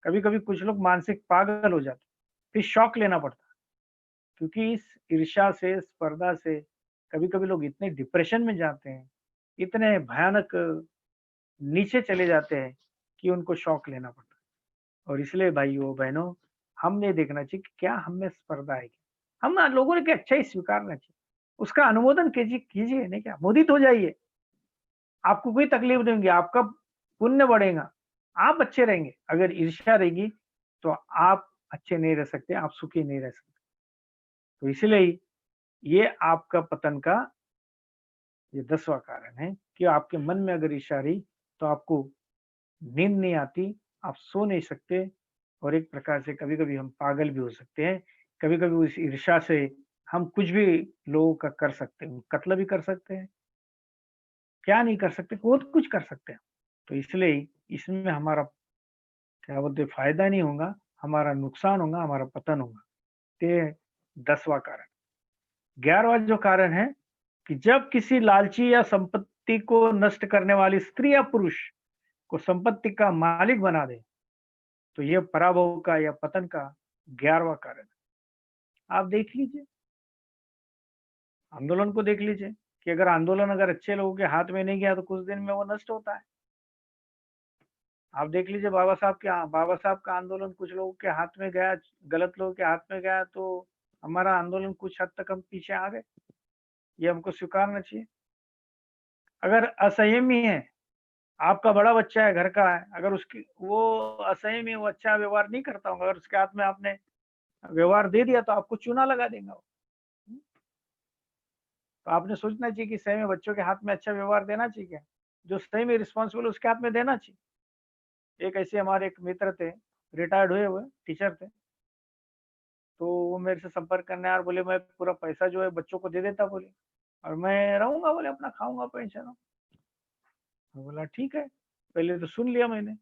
कभी-कभी कुछ लोग मानसिक पागल हो जाते हैं, फिर शॉक लेना पड़ता है। क्योंकि इस ईर्ष्या से, स्पर्धा से कभी-कभी लोग इतने डिप्रेशन में जाते हैं, इतने भयानक नीचे चले जाते हैं कि उनको शॉक लेना पड़ता है। और इसलिए भाइयों-बहनों, हमें ये देखना चाहिए कि क्या हम में स्पर्धा है क्या? हम ना लोगों ने क्या अच्छा ही स्वीकारना चाहिए। उसका अनुमोदन कीजिए नहीं क्या? मोदित हो जाइए। आपको कोई तकलीफ नहीं होगी, आपका पुण्य बढ़ेगा, आप अच्छे रहेंगे। अगर ईर्ष्या रहेगी, तो आप अच्छे नहीं रह सकते, आप सुखी नहीं रह सकते। तो इसलिए ये आपका पतन का ये 10वां कारण है कि आपके मन में अगर ईर्ष्या रही, तो आपको नींद नहीं आती, आप सो नहीं सकते और एक प्रकार से कभी-कभी हम पागल भी हो सकते हैं। कभी-कभी उस ईर्ष्या से हम कुछ भी लोगों का कर सकते हैं, कत्ल भी कर सकते हैं, क्या नहीं कर सकते, बहुत कुछ कर सकते हैं। तो इसलिए इसमें हमारा क्या बोलते हैं फायदा नहीं होगा, हमारा नुकसान होगा, हमारा पतन होगा। ये 10वां कारण। 11वां जो कारण है कि जब किसी लालची या संपत्ति को नष्ट करने वाली स्त्री या पुरुष को संपत्ति का मालिक बना दे, तो ये पराभव का या पतन का 11वां कारण है। आप देख लीजिए, आंदोलन को देख लीजिए कि अगर आंदोलन अगर अच्छे लोगों के हाथ में नहीं गया तो कुछ दिन में वो नष्ट होता है। आप देख लीजिए बाबा साहब का आंदोलन कुछ लोगों के हाथ में गया, गलत लोगों के हाथ में गया तो हमारा आंदोलन कुछ हद तक हम पीछे आ गए। ये हमको स्वीकारना चाहिए। अगर असंयमी है, आपका बड़ा बच्चा है, घर का है, अगर उसकी वो असंयमी है, वो अच्छा व्यवहार नहीं करता होगा, अगर उसके हाथ में आपने व्यवहार दे दिया तो आपको चूना लगा देगा वो। तो आपने सोचना चाहिए कि सही में बच्चों के हाथ में अच्छा व्यवहार देना चाहिए क्या? जो सही में रिस्पॉन्सिबल उसके हाथ में देना चाहिए। एक ऐसे हमारे एक मित्र थे, रिटायर्ड हुए हुए टीचर थे। तो वो मेरे से संपर्क करने आए और बोले मैं पूरा पैसा जो है बच्चों को दे देता बोले और मैं रहूँगा बोले अपना खाऊँगा पेंशन। मैं बोला ठीक है, पहले तो सुन लिया मैंने,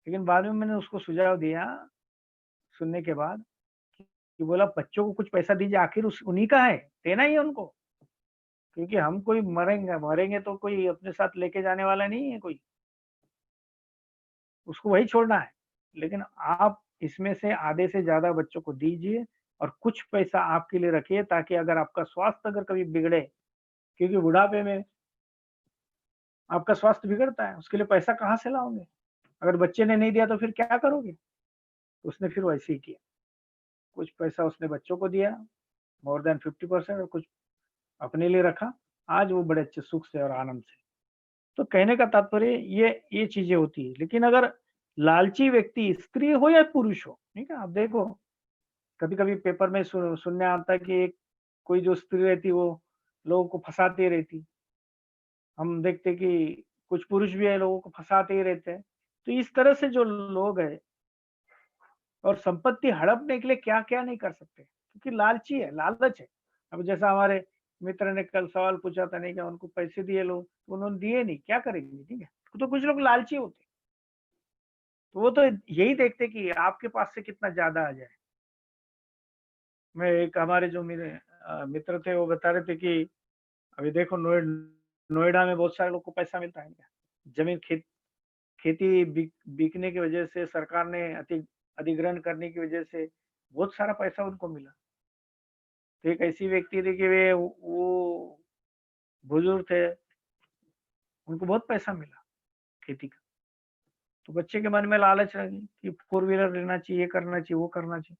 लेकिन बाद में मैंने उसको सुझाव दिया सुनने के बाद कि बोला बच्चों को कुछ पैसा दीजिए आखिर उस उन्हीं का है, देना ही है उनको। क्योंकि हम कोई मरेंगे मरेंगे तो कोई अपने साथ लेके जाने वाला नहीं है कोई, उसको वही छोड़ना है। लेकिन आप इसमें से आधे से ज़्यादा बच्चों को दीजिए और कुछ पैसा आपके लिए रखिए ताकि अगर आपका स्वास्थ्य अगर कभी बिगड़े, क्योंकि बुढ़ापे में आपका स्वास्थ्य बिगड़ता है, उसके लिए पैसा कहाँ से लाओगे? अगर बच्चे ने नहीं दिया तो फिर क्या करोगे? तो उसने फिर वैसे ही किया। कुछ पैसा उसने बच्चों को दिया, मोर देन 50% और कुछ अपने लिए रखा। आज वो बड़े अच्छे सुख से और आनंद से। तो कहने का तात्पर्य ये चीज़ें होती है। लेकिन अगर लालची व्यक्ति स्त्री हो या पुरुष हो, ठीक है? आप देखो कभी-कभी पेपर में सुनने आता है कि एक कोई जो स्त्री रहती है वो लोगों को फँसाती रहती। हम देखते हैं कि कुछ पुरुष भी है लोगों को फँसाते ही रहते हैं। तो इस तरह से जो लोग हैं और संपत्ति हड़पने के लिए क्या-क्या नहीं कर सकते, क्योंकि लालची है, लालच है। अब जैसा हमारे मित्र ने कल सवाल पूछा था नहीं क्या उनको पैसे दिए लोग, तो उन्होंने दिए नहीं, क्या करेंगे, ठीक है? तो कुछ लोग लालची होते हैं, तो वो तो यही देखते हैं कि आपके पास से कितना ज़्यादा आ जाए। मैं एक हमारे जो मेरे मित्र थे वो बता रहे थे कि अभी देखो नोएडा में बहुत सारे लोग को पैसा मिलता है क्या? ज़मीन खेती बिकने की वजह से सरकार ने अधिग्रहण करने की वजह से बहुत सारा पैसा उनको मिला। तो एक ऐसी व्यक्ति थी कि वे वो बुजुर्ग थे, उनको बहुत पैसा मिला खेती का। तो बच्चे के मन में लालच आ गई कि फ़ोर व्हीलर लेना चाहिए, ये करना चाहिए, वो करना चाहिए।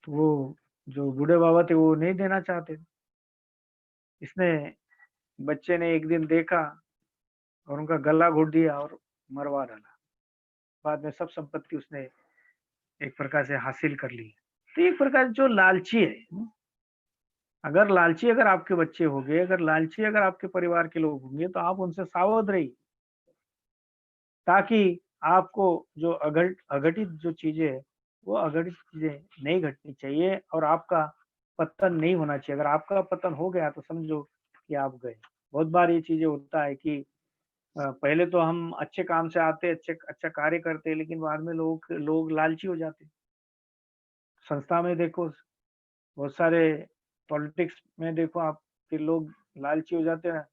तो वो जो बूढ़े बाबा थे वो नहीं देना चाहते थे। इसने बच्चे ने एक दिन देखा और उनका गला घोट दिया और मरवा डाला। बाद में सब संपत्ति उसने एक प्रकार से हासिल कर ली। तो एक प्रकार जो लालची है, अगर आपके बच्चे होंगे, अगर लालची अगर आपके परिवार के लोग होंगे, तो आप उनसे सावध रहिए, ताकि आपको जो अघटित जो चीज़ें हैं, वो अघटित चीज़ें नहीं घटनी चाहिए और आपका पतन नहीं होना चाहिए। अगर आपका पतन हो गया तो समझो कि आप गए। बहुत बार ये चीज़ें होता है कि पहले तो हम अच्छे काम से आते, अच्छा कार्य करते, लेकिन बाद में लोग लालची हो जाते। संस्था में देखो बहुत सारे पॉलिटिक्स में देखो आप कि लोग लालची हो जाते हैं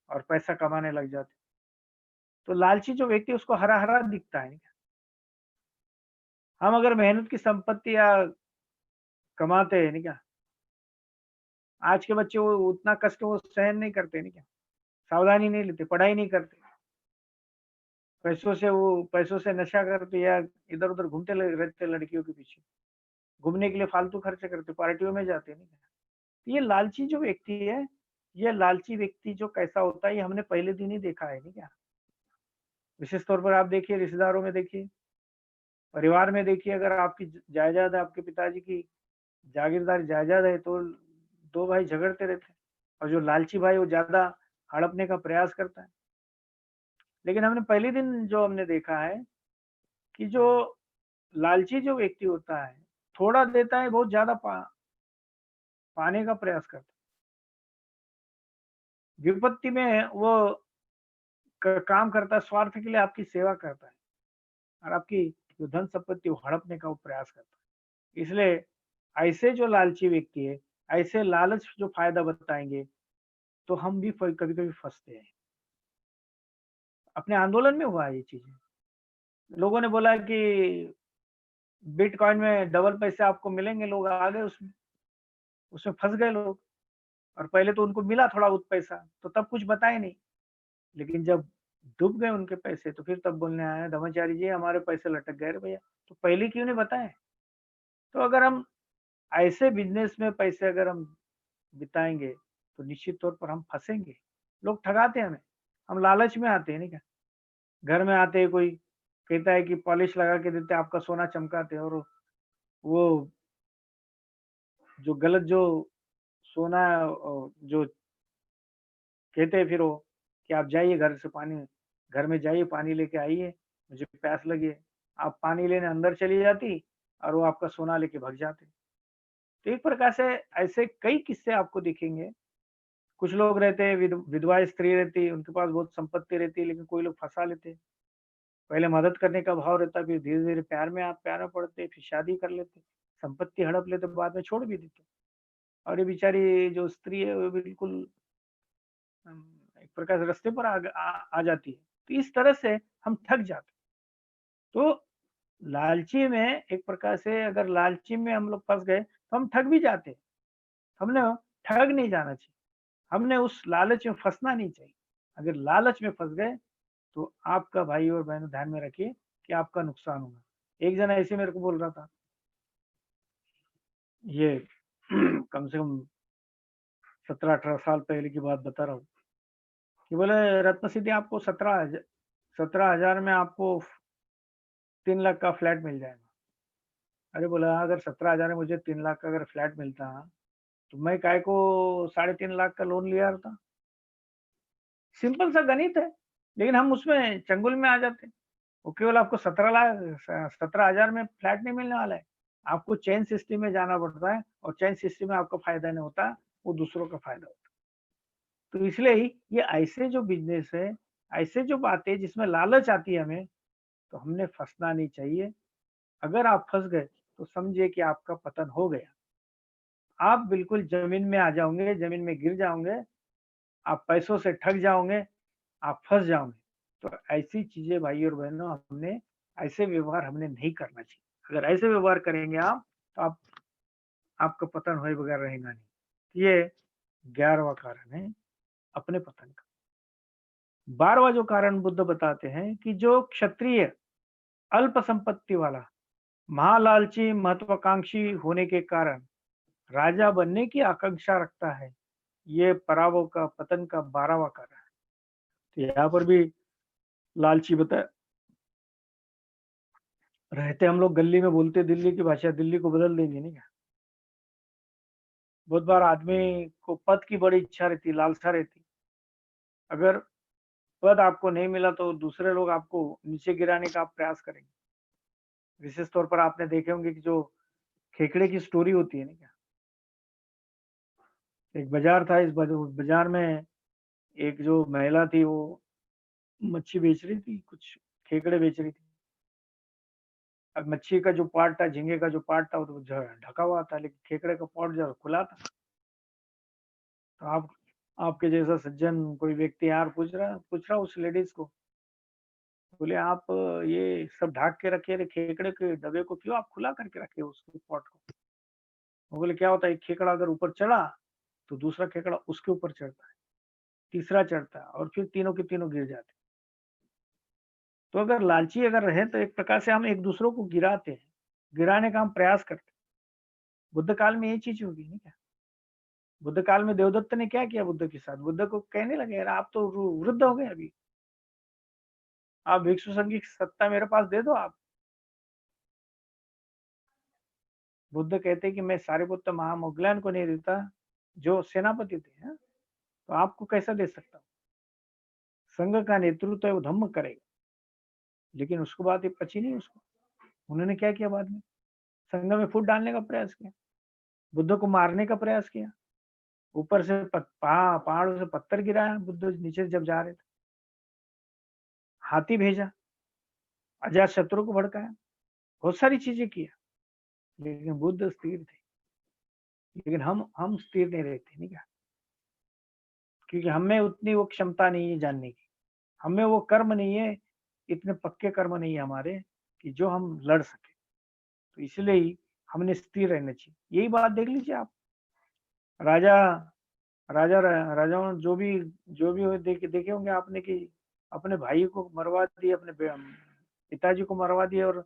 और पैसा कमाने लग जाते हैं। तो लालची जो व्यक्ति है उसको हरा-हरा दिखता है। हम अगर मेहनत की संपत्ति या कमाते हैं नहीं क्या, आज के बच्चे वो उतना कष्ट वो सहन नहीं करते नहीं क्या, सावधानी नहीं लेते, पढ़ाई नहीं करते, पैसों से नशा करते या इधर-उधर घूमते रहते लड़कियों के पीछे, घूमने के लिए फालतू खर्चे करते, पार्टियों में जाते नहीं क्या। ये लालची जो व्यक्ति है, ये लालची व्यक्ति जो कैसा होता है ये हमने पहले दिन ही देखा है नहीं क्या। विशेष तौर पर आप देखिए रिश्तेदारों में देखिए, परिवार में देखिए अगर आपकी जायदाद है, आपके पिताजी की जागीरदार जायदाद है तो 2 भाई झगड़ते रहते हैं और जो लालची भाई वो ज़्यादा हड़पने का प्रयास करता है। लेकिन हमने पहले दिन जो हमने देखा है कि जो लालची जो व्यक्ति होता है, थोड़ा देता है बहुत ज़्यादा पाने का प्रयास करता है। विपत्ति में वो काम करता है, स्वार्थ के लिए आपकी सेवा करता है और आपकी जो धन संपत्ति वो हड़पने का वो प्रयास करता है। इसलिए ऐसे जो लालची व्यक्ति है, ऐसे लालच जो फायदा बताएँगे, तो हम भी कभी-कभी फँसते हैं। अपने आंदोलन में हुआ है ये चीज़ें। लोगों ने बोला कि बिटकॉइन में डबल पैसे आपको मिलेंगे, लोग आ गए उसमें फँस गए लोग और पहले तो उनको मिला थोड़ा बहुत पैसा, तो तब कुछ बताए नहीं। लेकिन जब डूब गए उनके पैसे, तो फिर तब बोलने आए, "ब्रह्मचारी जी, हमारे पैसे लटक गए।" अरे भैया, तो पहले क्यों नहीं बताए? तो अगर हम ऐसे बिज़नेस में पैसे अगर हम बिताएँगे, तो निश्चित तौर पर हम फँसेंगे। लोग ठगाते हैं हमें, हम लालच में आते हैं, नहीं क्या? घर में आते ही कोई कहता है कि पॉलिश लगा के देते हैं, आपका सोना चमकाते हैं और वो जो गलत जो सोना जो कहते हैं फिर वो कि आप जाइए घर में जाइए पानी लेके आइए, मुझे प्यास लगी है। आप पानी लेने अंदर चली जाती और वो आपका सोना लेके भाग जाते। तो एक प्रकार से ऐसे कई किस्से आपको दिखेंगे। कुछ लोग रहते हैं विधवा स्त्री रहती है, उनके पास बहुत संपत्ति रहती है लेकिन कोई लोग फँसा लेते हैं। पहले मदद करने का भाव रहता है, फिर धीरे-धीरे प्यार में पड़ते, फिर शादी कर लेते, संपत्ति हड़प लेते, बाद में छोड़ भी देते। और ये बेचारी जो स्त्री है वो बिल्कुल अम, एक प्रकार से रास्ते पर आ जाती है। तो इस तरह से हम ठग जाते हैं। तो लालची में एक प्रकार से अगर लालची में हम लोग फँस गए, तो हम ठग भी जाते हैं। हमने ठग नहीं जाना चाहिए, हमने उस लालच में फँसना नहीं चाहिए। अगर लालच में फँस गए, तो आपका भाई और बहनों ध्यान में रखिए कि आपका नुकसान होगा। एक जना ऐसे मेरे को बोल रहा था, ये कम से कम 17-18 साल पहले की बात बता रहा हूँ, कि बोले रत्न सिद्धि आपको 17,000 में आपको 3 लाख का फ्लैट मिल जाएगा। अरे बोला अगर 17,000 में मुझे 3 लाख का अगर फ्लैट मिलता, तो मैं काहे को 3.5 लाख का लोन लिया था। सिंपल सा गणित है, लेकिन हम उसमें चंगुल में आ जाते हैं। वो केवल आपको 17,000 में फ्लैट नहीं मिलने वाला है। आपको चेन सिस्टम में जाना पड़ता है और चेन सिस्टम में आपका फ़ायदा नहीं होता, वो दूसरों का फ़ायदा होता है। तो इसलिए ही ये ऐसे जो बिज़नेस है, ऐसे जो बातें जिसमें लालच आती है हमें, तो हमने फँसना नहीं चाहिए। अगर आप फँस गए, तो समझिए कि आपका पतन हो गया। आप बिल्कुल ज़मीन में आ जाओगे, ज़मीन में गिर जाओगे, आप पैसों से ठग जाओगे, आप फँस जाओगे। तो ऐसी चीज़ें भाई और बहनों हमने ऐसे व्यवहार हमने नहीं करना चाहिए। अगर ऐसे व्यवहार करेंगे आप, तो आपका पतन हुए बगैर रहेगा नहीं। ये 11वां कारण है अपने पतन का। 12वां जो कारण बुद्ध बताते हैं कि जो क्षत्रिय अल्प संपत्ति वाला, महालालची, महत्वाकांक्षी होने के कारण राजा बनने की आकांक्षा रखता है, ये पराभव का पतन का 12वां कारण है। तो यहाँ पर भी लालची बताया रहते हम लोग गली में बोलते दिल्ली की भाषा, दिल्ली को बदल देंगे नहीं क्या? बहुत बार आदमी को पद की बड़ी इच्छा रहती, लालसा रहती। अगर पद आपको नहीं मिला तो दूसरे लोग आपको नीचे गिराने का आप प्रयास करेंगे। विशेष तौर पर आपने देखे होंगे कि जो खेकड़े की स्टोरी होती है ना क्या? एक बाजार था, इस बाजार में एक जो महिला थी वो मच्छी बेच रही थी, कुछ खेकड़े बेच रही थी। अब मच्छी का जो पार्ट था, झींगे का जो पार्ट था, वो तो ढका हुआ था, लेकिन खेकड़े का पार्ट जो खुला था। तो आप आपके जैसा सज्जन कोई व्यक्ति यार पूछ रहा उस लेडीज को, बोले आप ये सब ढक के रखे खेकड़े के डब्बे को क्यों आप खुला करके रखे उसके पॉट को। वो बोले क्या होता है, एक खेकड़ा अगर ऊपर चढ़ा तो दूसरा खेकड़ा उसके ऊपर चढ़ता है, तीसरा चढ़ता है और फिर तीनों के तीनों गिर जाते हैं। तो अगर लालची अगर रहे तो एक प्रकार से हम एक दूसरों को गिराते हैं, गिराने का हम प्रयास करते हैं। बुद्ध काल में ये चीज होगी नहीं क्या? बुद्ध काल में देवदत्त ने क्या किया बुद्ध के साथ? बुद्ध को कहने लगे यार आप तो वृद्ध हो गए अभी, आप भिक्षु संघ की सत्ता मेरे पास दे दो आप। बुद्ध कहते कि मैं सारिपुत्र महामोगलान को नहीं देता, जो सेनापति थे, हैं? तो आपको कैसा दे सकता हूँ? संघ का नेतृत्व है वो धम्म करेगा, लेकिन उसको बात ये पची नहीं उसको। उन्होंने क्या किया बाद में? संघ में फूट डालने का प्रयास किया, बुद्ध को मारने का प्रयास किया, ऊपर से पहाड़ों से पत्थर गिराया बुद्ध नीचे जब जा रहे थे, हाथी भेजा, अजात शत्रु को भड़काया, बहुत सारी चीजें किया, लेकिन बुद्ध स्थिर थे। लेकिन हम स्थिर नहीं रहते नहीं क्या? क्योंकि हमें उतनी वो क्षमता नहीं है जानने की, हमें वो कर्म नहीं है, इतने पक्के कर्म नहीं है हमारे कि जो हम लड़ सके। तो इसलिए ही हमने स्थिर रहना चाहिए। यही बात देख लीजिए आप, राजा राजाओं जो भी हुए देखे होंगे आपने कि अपने भाई को मरवा दिए, अपने पिताजी को मरवा दिए और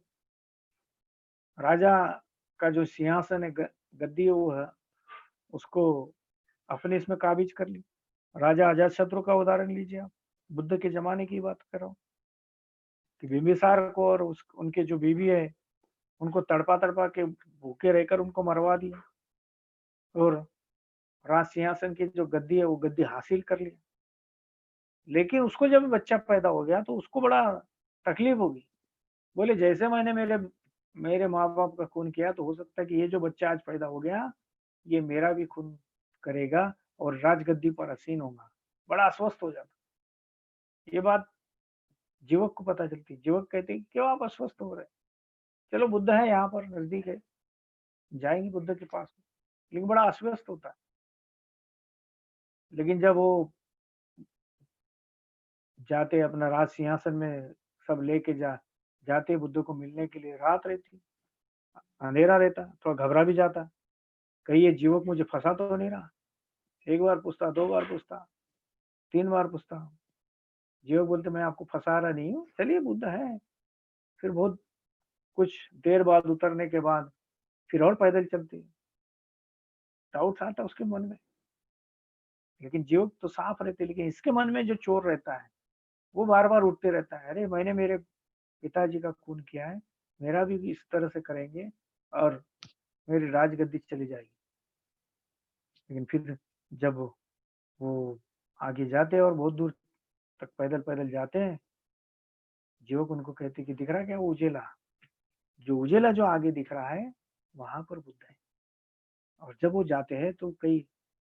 राजा का जो सिंहासन है, गद्दी है वो है, उसको अपने इसमें काबिज कर ली। राजा अजातशत्रु का उदाहरण लीजिए आप, बुद्ध के ज़माने की बात कर रहा हूँ, कि बिंबिसार को और उनके जो बीवी है, उनको तड़पा-तड़पा के भूखे रहकर उनको मरवा दिया और राज सिंहासन की जो गद्दी है, वो गद्दी हासिल कर ली। लेकिन उसको जब बच्चा पैदा हो गया तो उसको बड़ा तकलीफ होगी। बोले जैसे मैंने मेरे मेरे माँ-बाप का खून किया तो हो सकता है कि ये जो बच्चा आज पैदा हो गया, ये मेरा भी खून करेगा और राजगद्दी पर आसीन होगा। बड़ा अस्वस्थ हो जाता। ये बात जीवक को पता चलती। जीवक कहते हैं, "क्यों आप अस्वस्थ हो रहे हैं? चलो बुद्ध है यहाँ पर नज़दीक है, जाएँगे बुद्ध के पास।" लेकिन बड़ा अस्वस्थ होता है। लेकिन जब वो जाते अपना राज सिंहासन में सब लेके जाते बुद्ध को मिलने के लिए, रात रहती, अंधेरा रहता, थोड़ा घबरा भी जाता। कहीं ये जीवक मुझे फँसा तो नहीं रहा? एक बार पूछता, 2 बार पूछता, 3 बार पूछता। जीवक बोलते मैं आपको फँसा रहा नहीं हूँ, चलिए बुद्ध है। फिर बहुत कुछ देर बाद उतरने के बाद फिर और पैदल चलते हैं। डाउट्स आता है उसके मन में, लेकिन जीव तो साफ रहते, लेकिन इसके मन में जो चोर रहता है, वो बार-बार उठते रहता है, अरे मैंने मेरे पिताजी का खून किया है, मेरा भी इस तरह से करेंगे और मेरी राजगद्दी चली जाएगी। लेकिन फिर जब वो आगे जाते हैं और बहुत दूर तक पैदल-पैदल जाते हैं, युवक उनको कहते हैं कि दिख रहा है क्या वो उजेला? जो उजेला जो आगे दिख रहा है, वहाँ पर बुद्ध है। और जब वो जाते हैं तो कई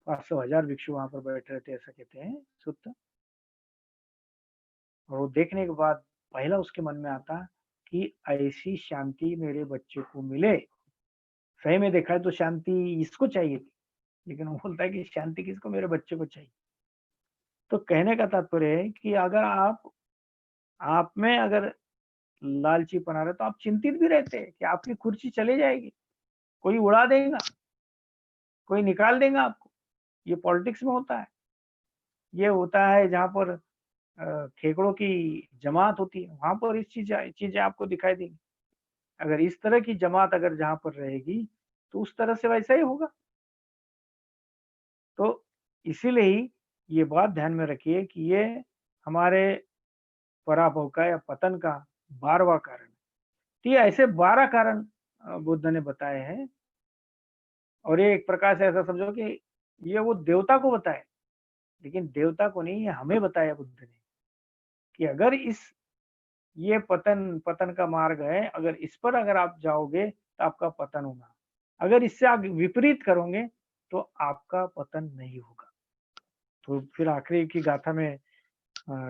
500,000 भिक्षु वहाँ पर बैठे रहते हैं, ऐसा कहते हैं सुत्त। और वो देखने के बाद पहला उसके मन में आता कि ऐसी शांति मेरे बच्चे को मिले। सही में देखा है तो शांति इसको चाहिए थी, लेकिन वो बोलता है कि शांति किसको? मेरे बच्चे को चाहिए। तो कहने का तात्पर्य है कि अगर आप में अगर लालचीपन आ रहा है तो आप चिंतित भी रहते हैं कि आपकी कुर्सी चली जाएगी, कोई उड़ा देगा, कोई निकाल देगा आपको। ये पॉलिटिक्स में होता है। ये होता है जहाँ पर खेकड़ों की जमात होती है, वहाँ पर इस चीज़ें आपको दिखाई देंगी। अगर इस तरह की जमात अगर जहाँ पर रहेगी, तो उस तरह से वैसा ही होगा। तो इसीलिए ही ये बात ध्यान में रखिए कि ये हमारे पराभव का या पतन का 12वां कारण है। तो ये ऐसे 12 कारण बुद्ध ने बताए हैं और ये एक प्रकार से ऐसा समझो कि ये वो देवता को बताए, लेकिन देवता को नहीं, ये हमें बताया बुद्ध ने कि अगर ये पतन का मार्ग है, अगर इस पर अगर आप जाओगे तो आपका पतन होगा। अगर इससे आप विपरीत करोगे तो आपका पतन नहीं होगा। तो फिर आखिरी की गाथा में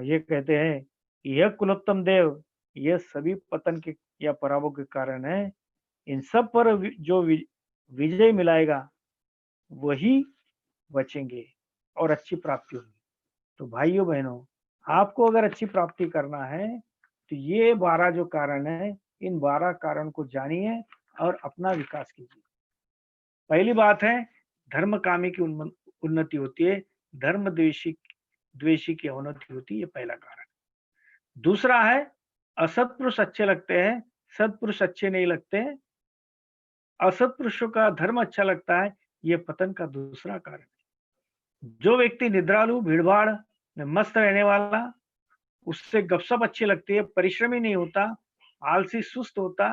ये कहते हैं कि यह कुलोत्तम देव, ये सभी पतन के या पराभव के कारण है। इन सब पर जो विजय मिलाएगा वही बचेंगे और अच्छी प्राप्ति होगी। तो भाइयों बहनों, आपको अगर अच्छी प्राप्ति करना है तो ये 12 जो कारण है, इन 12 कारण को जानिए और अपना विकास कीजिए। पहली बात है धर्मकामी की उन्नति होती है, धर्म द्वेषी की अवनति होती है, ये पहला कारण। दूसरा है असत्पुरुष अच्छे लगते हैं, सत्पुरुष अच्छे नहीं लगते। असत्पुरुषों का धर्म अच्छा लगता है, ये पतन का दूसरा कारण है। जो व्यक्ति निद्रालु, भीड़-भाड़ में मस्त रहने वाला, उससे गपशप अच्छी लगती है, परिश्रमी नहीं होता, आलसी सुस्त होता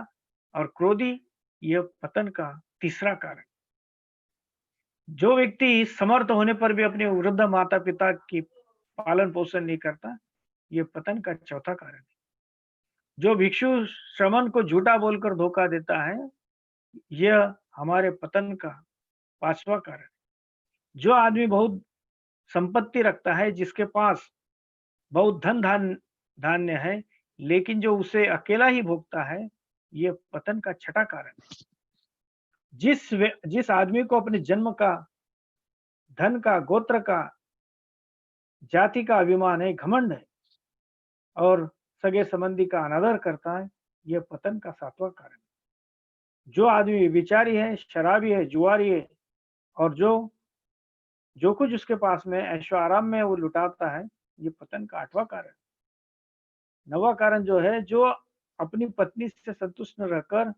और क्रोधी, यह पतन का तीसरा कारण। जो व्यक्ति समर्थ होने पर भी अपने वृद्ध माता-पिता की पालन पोषण नहीं करता, ये पतन का चौथा कारण है। जो भिक्षु श्रमण को झूठा बोलकर धोखा देता है, यह हमारे पतन का पांचवा कारण है। जो आदमी बहुत संपत्ति रखता है, जिसके पास बहुत धान्य है, लेकिन जो उसे अकेला ही भोगता है, ये पतन का छठा कारण है। जिस आदमी को अपने जन्म का, धन का, गोत्र का, जाति का अभिमान है, घमंड है और सगे संबंधी का अनादर करता है, यह पतन का सातवां कारण है। जो आदमी विचारी है, शराबी है, जुआरी है और जो कुछ उसके पास में ऐशो आराम में वो लुटाता है, ये पतन का आठवां कारण है। नवा कारण जो है, जो अपनी पत्नी से संतुष्ट न रहकर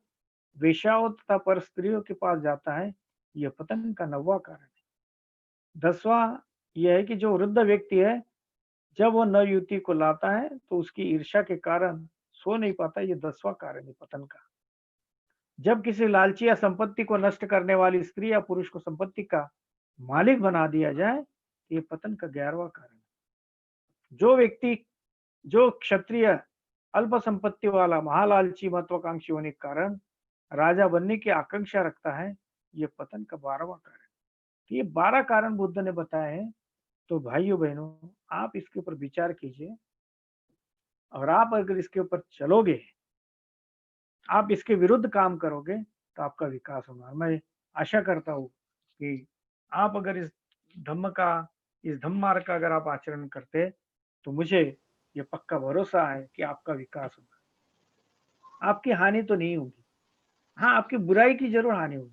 वेश्याओं तथा पर स्त्रियों के पास जाता है, यह पतन का 9वां कारण है। 10वां यह है कि जो वृद्ध व्यक्ति है, जब वो नव युवती को लाता है तो उसकी ईर्ष्या के कारण सो नहीं पाता, ये 10वां कारण है पतन का। जब किसी लालची या संपत्ति को नष्ट करने वाली स्त्री या पुरुष को संपत्ति का मालिक बना दिया जाए, ये पतन का 11वां कारण है। जो व्यक्ति, जो क्षत्रिय अल्प संपत्ति वाला, महालालची, महत्वाकांक्षी होने के कारण राजा बनने की आकांक्षा रखता है, ये पतन का 12वां कारण है। ये 12 कारण बुद्ध ने बताए हैं। तो भाइयों बहनों, आप इसके ऊपर विचार कीजिए और आप अगर इसके ऊपर चलोगे, आप इसके विरुद्ध काम करोगे तो आपका विकास होगा। मैं आशा करता हूँ कि आप अगर इस धम्म मार्ग का अगर आप आचरण करते, तो मुझे ये पक्का भरोसा है कि आपका विकास होगा। आपकी हानि तो नहीं होगी। हाँ, आपकी बुराई की ज़रूर हानि होगी।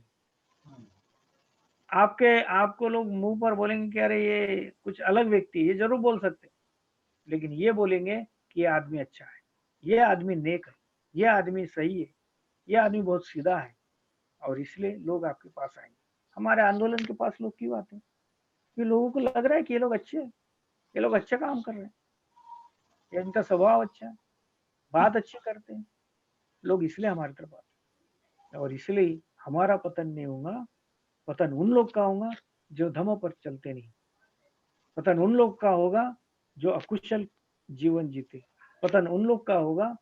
आपको लोग मुँह पर बोलेंगे कि अरे ये कुछ अलग व्यक्ति है, ये ज़रूर बोल सकते हैं। लेकिन ये बोलेंगे कि ये आदमी अच्छा है, ये आदमी नेक है, ये आदमी सही है। ये आदमी बहुत सीधा है और इसलिए लोग आपके पास आएँगे। हमारे आंदोलन के पास लोग क्यों आते हैं? कि लोगों को लग रहा है कि ये लोग अच्छे हैं, ये लोग अच्छा काम कर रहे हैं, या इनका स्वभाव अच्छा है, बात अच्छी करते हैं, लोग इसलिए हमारी तरफ आते हैं और इसलिए हमारा पतन नहीं होगा, पतन उन लोग का होगा जो धर्म पर चलते नहीं। पतन उन लोग का होगा जो अकुशल जीवन जीते। पतन उन लोग का होगा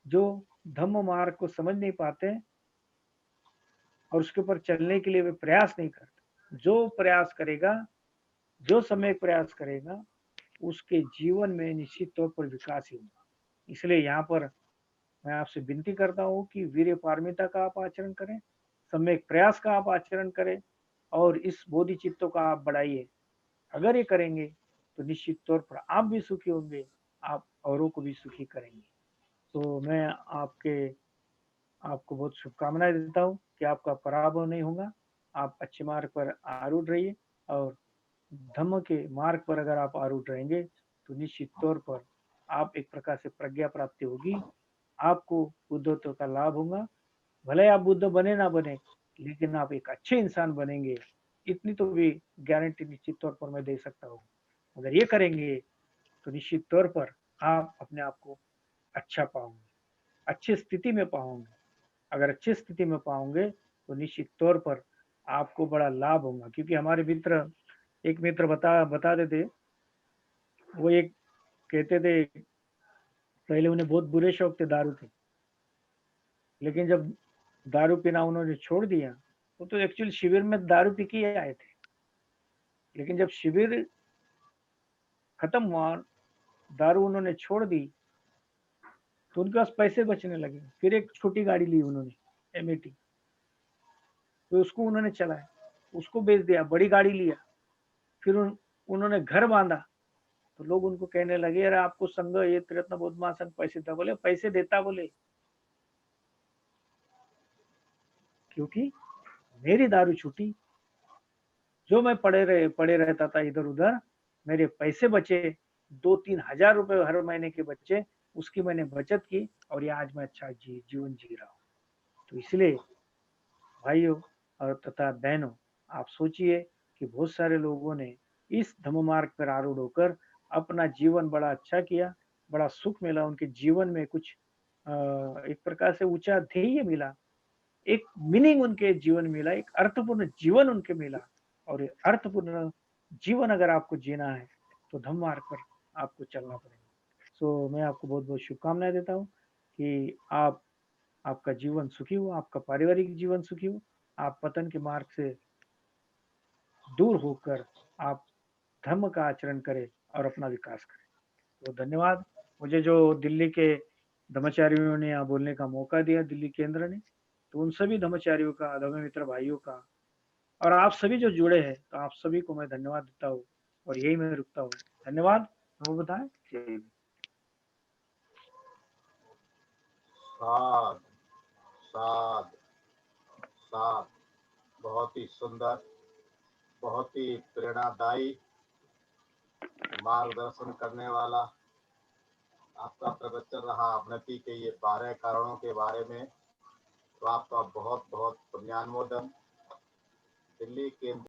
जो धम्म मार्ग को समझ नहीं पाते और उसके ऊपर चलने के लिए वे प्रयास नहीं करते। जो प्रयास करेगा, जो सम्यक प्रयास करेगा, उसके जीवन में निश्चित तौर पर विकास ही होगा। इसलिए यहाँ पर मैं आपसे विनती करता हूँ कि वीर्य पारमिता का आप आचरण करें, सम्यक प्रयास का आप आचरण करें और इस बोधि चित्तों का आप बढ़ाइए। अगर ये करेंगे तो निश्चित तौर पर आप भी सुखी होंगे, आप औरों को भी सुखी करेंगे। तो मैं आपको बहुत शुभकामनाएँ देता हूँ कि आपका पराभव नहीं होगा। आप अच्छे मार्ग पर आरूढ़ रहिए और धम्म के मार्ग पर अगर आप आरूढ़ रहेंगे, तो निश्चित तौर पर आप एक प्रकार से प्रज्ञा प्राप्ति होगी। आपको बुद्धत्व का लाभ होगा। भले आप बुद्ध बने ना बने, लेकिन आप एक अच्छे इंसान बनेंगे। इतनी तो भी गारंटी निश्चित तौर पर मैं दे सकता हूँ। अगर ये करेंगे, तो निश्चित तौर पर आप अपने आप को अच्छा पाओगे, अच्छी स्थिति में पाओगे। अगर अच्छी स्थिति में पाओगे, तो निश्चित तौर पर आपको बड़ा लाभ होगा क्योंकि हमारे मित्र एक मित्र बताते थे, वो एक कहते थे पहले उन्हें बहुत बुरे शौक थे दारू के, लेकिन जब दारू पीना उन्होंने छोड़ दिया, वो तो एक्चुअली शिविर में दारू पी के ही आए थे। लेकिन जब शिविर खत्म हुआ, दारू उन्होंने छोड़ दी, तो उनके पास पैसे बचने लगे। फिर एक छोटी गाड़ी ली उन्होंने, एमेटी, तो उसको उन्होंने चलाया, उसको बेच दिया, बड़ी गाड़ी लिया, फिर उन्होंने घर बांधा। तो लोग उनको कहने लगे, अरे आपको संघ ये त्रिरत्न बौद्ध महासंघ पैसे देता, बोले पैसे देता, बोले क्योंकि मेरी दारू छूटी, जो मैं पड़े रहता था इधर उधर, मेरे पैसे बचे, 2-3 हजार रुपए हर महीने के बच्चे, उसकी मैंने बचत की और ये आज मैं अच्छा जीवन जी रहा हूँ। तो इसलिए भाइयों और तथा बहनों, आप सोचिए कि बहुत सारे लोगों ने इस धम्म मार्ग पर आरूढ़ होकर अपना जीवन बड़ा अच्छा किया, बड़ा सुख मिला, उनके जीवन में कुछ एक प्रकार से ऊंचा ध्येय मिला, एक मीनिंग उनके जीवन में मिला, एक अर्थपूर्ण जीवन उनके मिला। और ये अर्थपूर्ण जीवन अगर आपको जीना है, तो धम्म मार्ग पर आपको चलना पड़ेगा। सो मैं आपको बहुत बहुत शुभकामनाएं देता हूँ कि आपका जीवन सुखी हो, आपका पारिवारिक जीवन सुखी हो, आप पतन के मार्ग से दूर होकर आप धर्म का आचरण करें और अपना विकास करें। तो धन्यवाद। मुझे जो दिल्ली के धर्माचार्यों ने यहाँ बोलने का मौका दिया, दिल्ली केंद्र ने, तो उन सभी धर्माचार्यों का, धर्म मित्र भाइयों का और आप सभी जो जुड़े हैं, तो आप सभी को मैं धन्यवाद देता हूँ और यही मैं रुकता हूँ। धन्यवाद। वो बताएं। जय हिंद। साध साध साध। बहुत ही सुंदर, बहुत ही प्रेरणादायी मार्गदर्शन करने वाला आपका प्रवचन रहा अवनति के ये 12 कारणों के बारे में। तो आपका बहुत बहुत पुण्यानुमोदन। दिल्ली केंद्र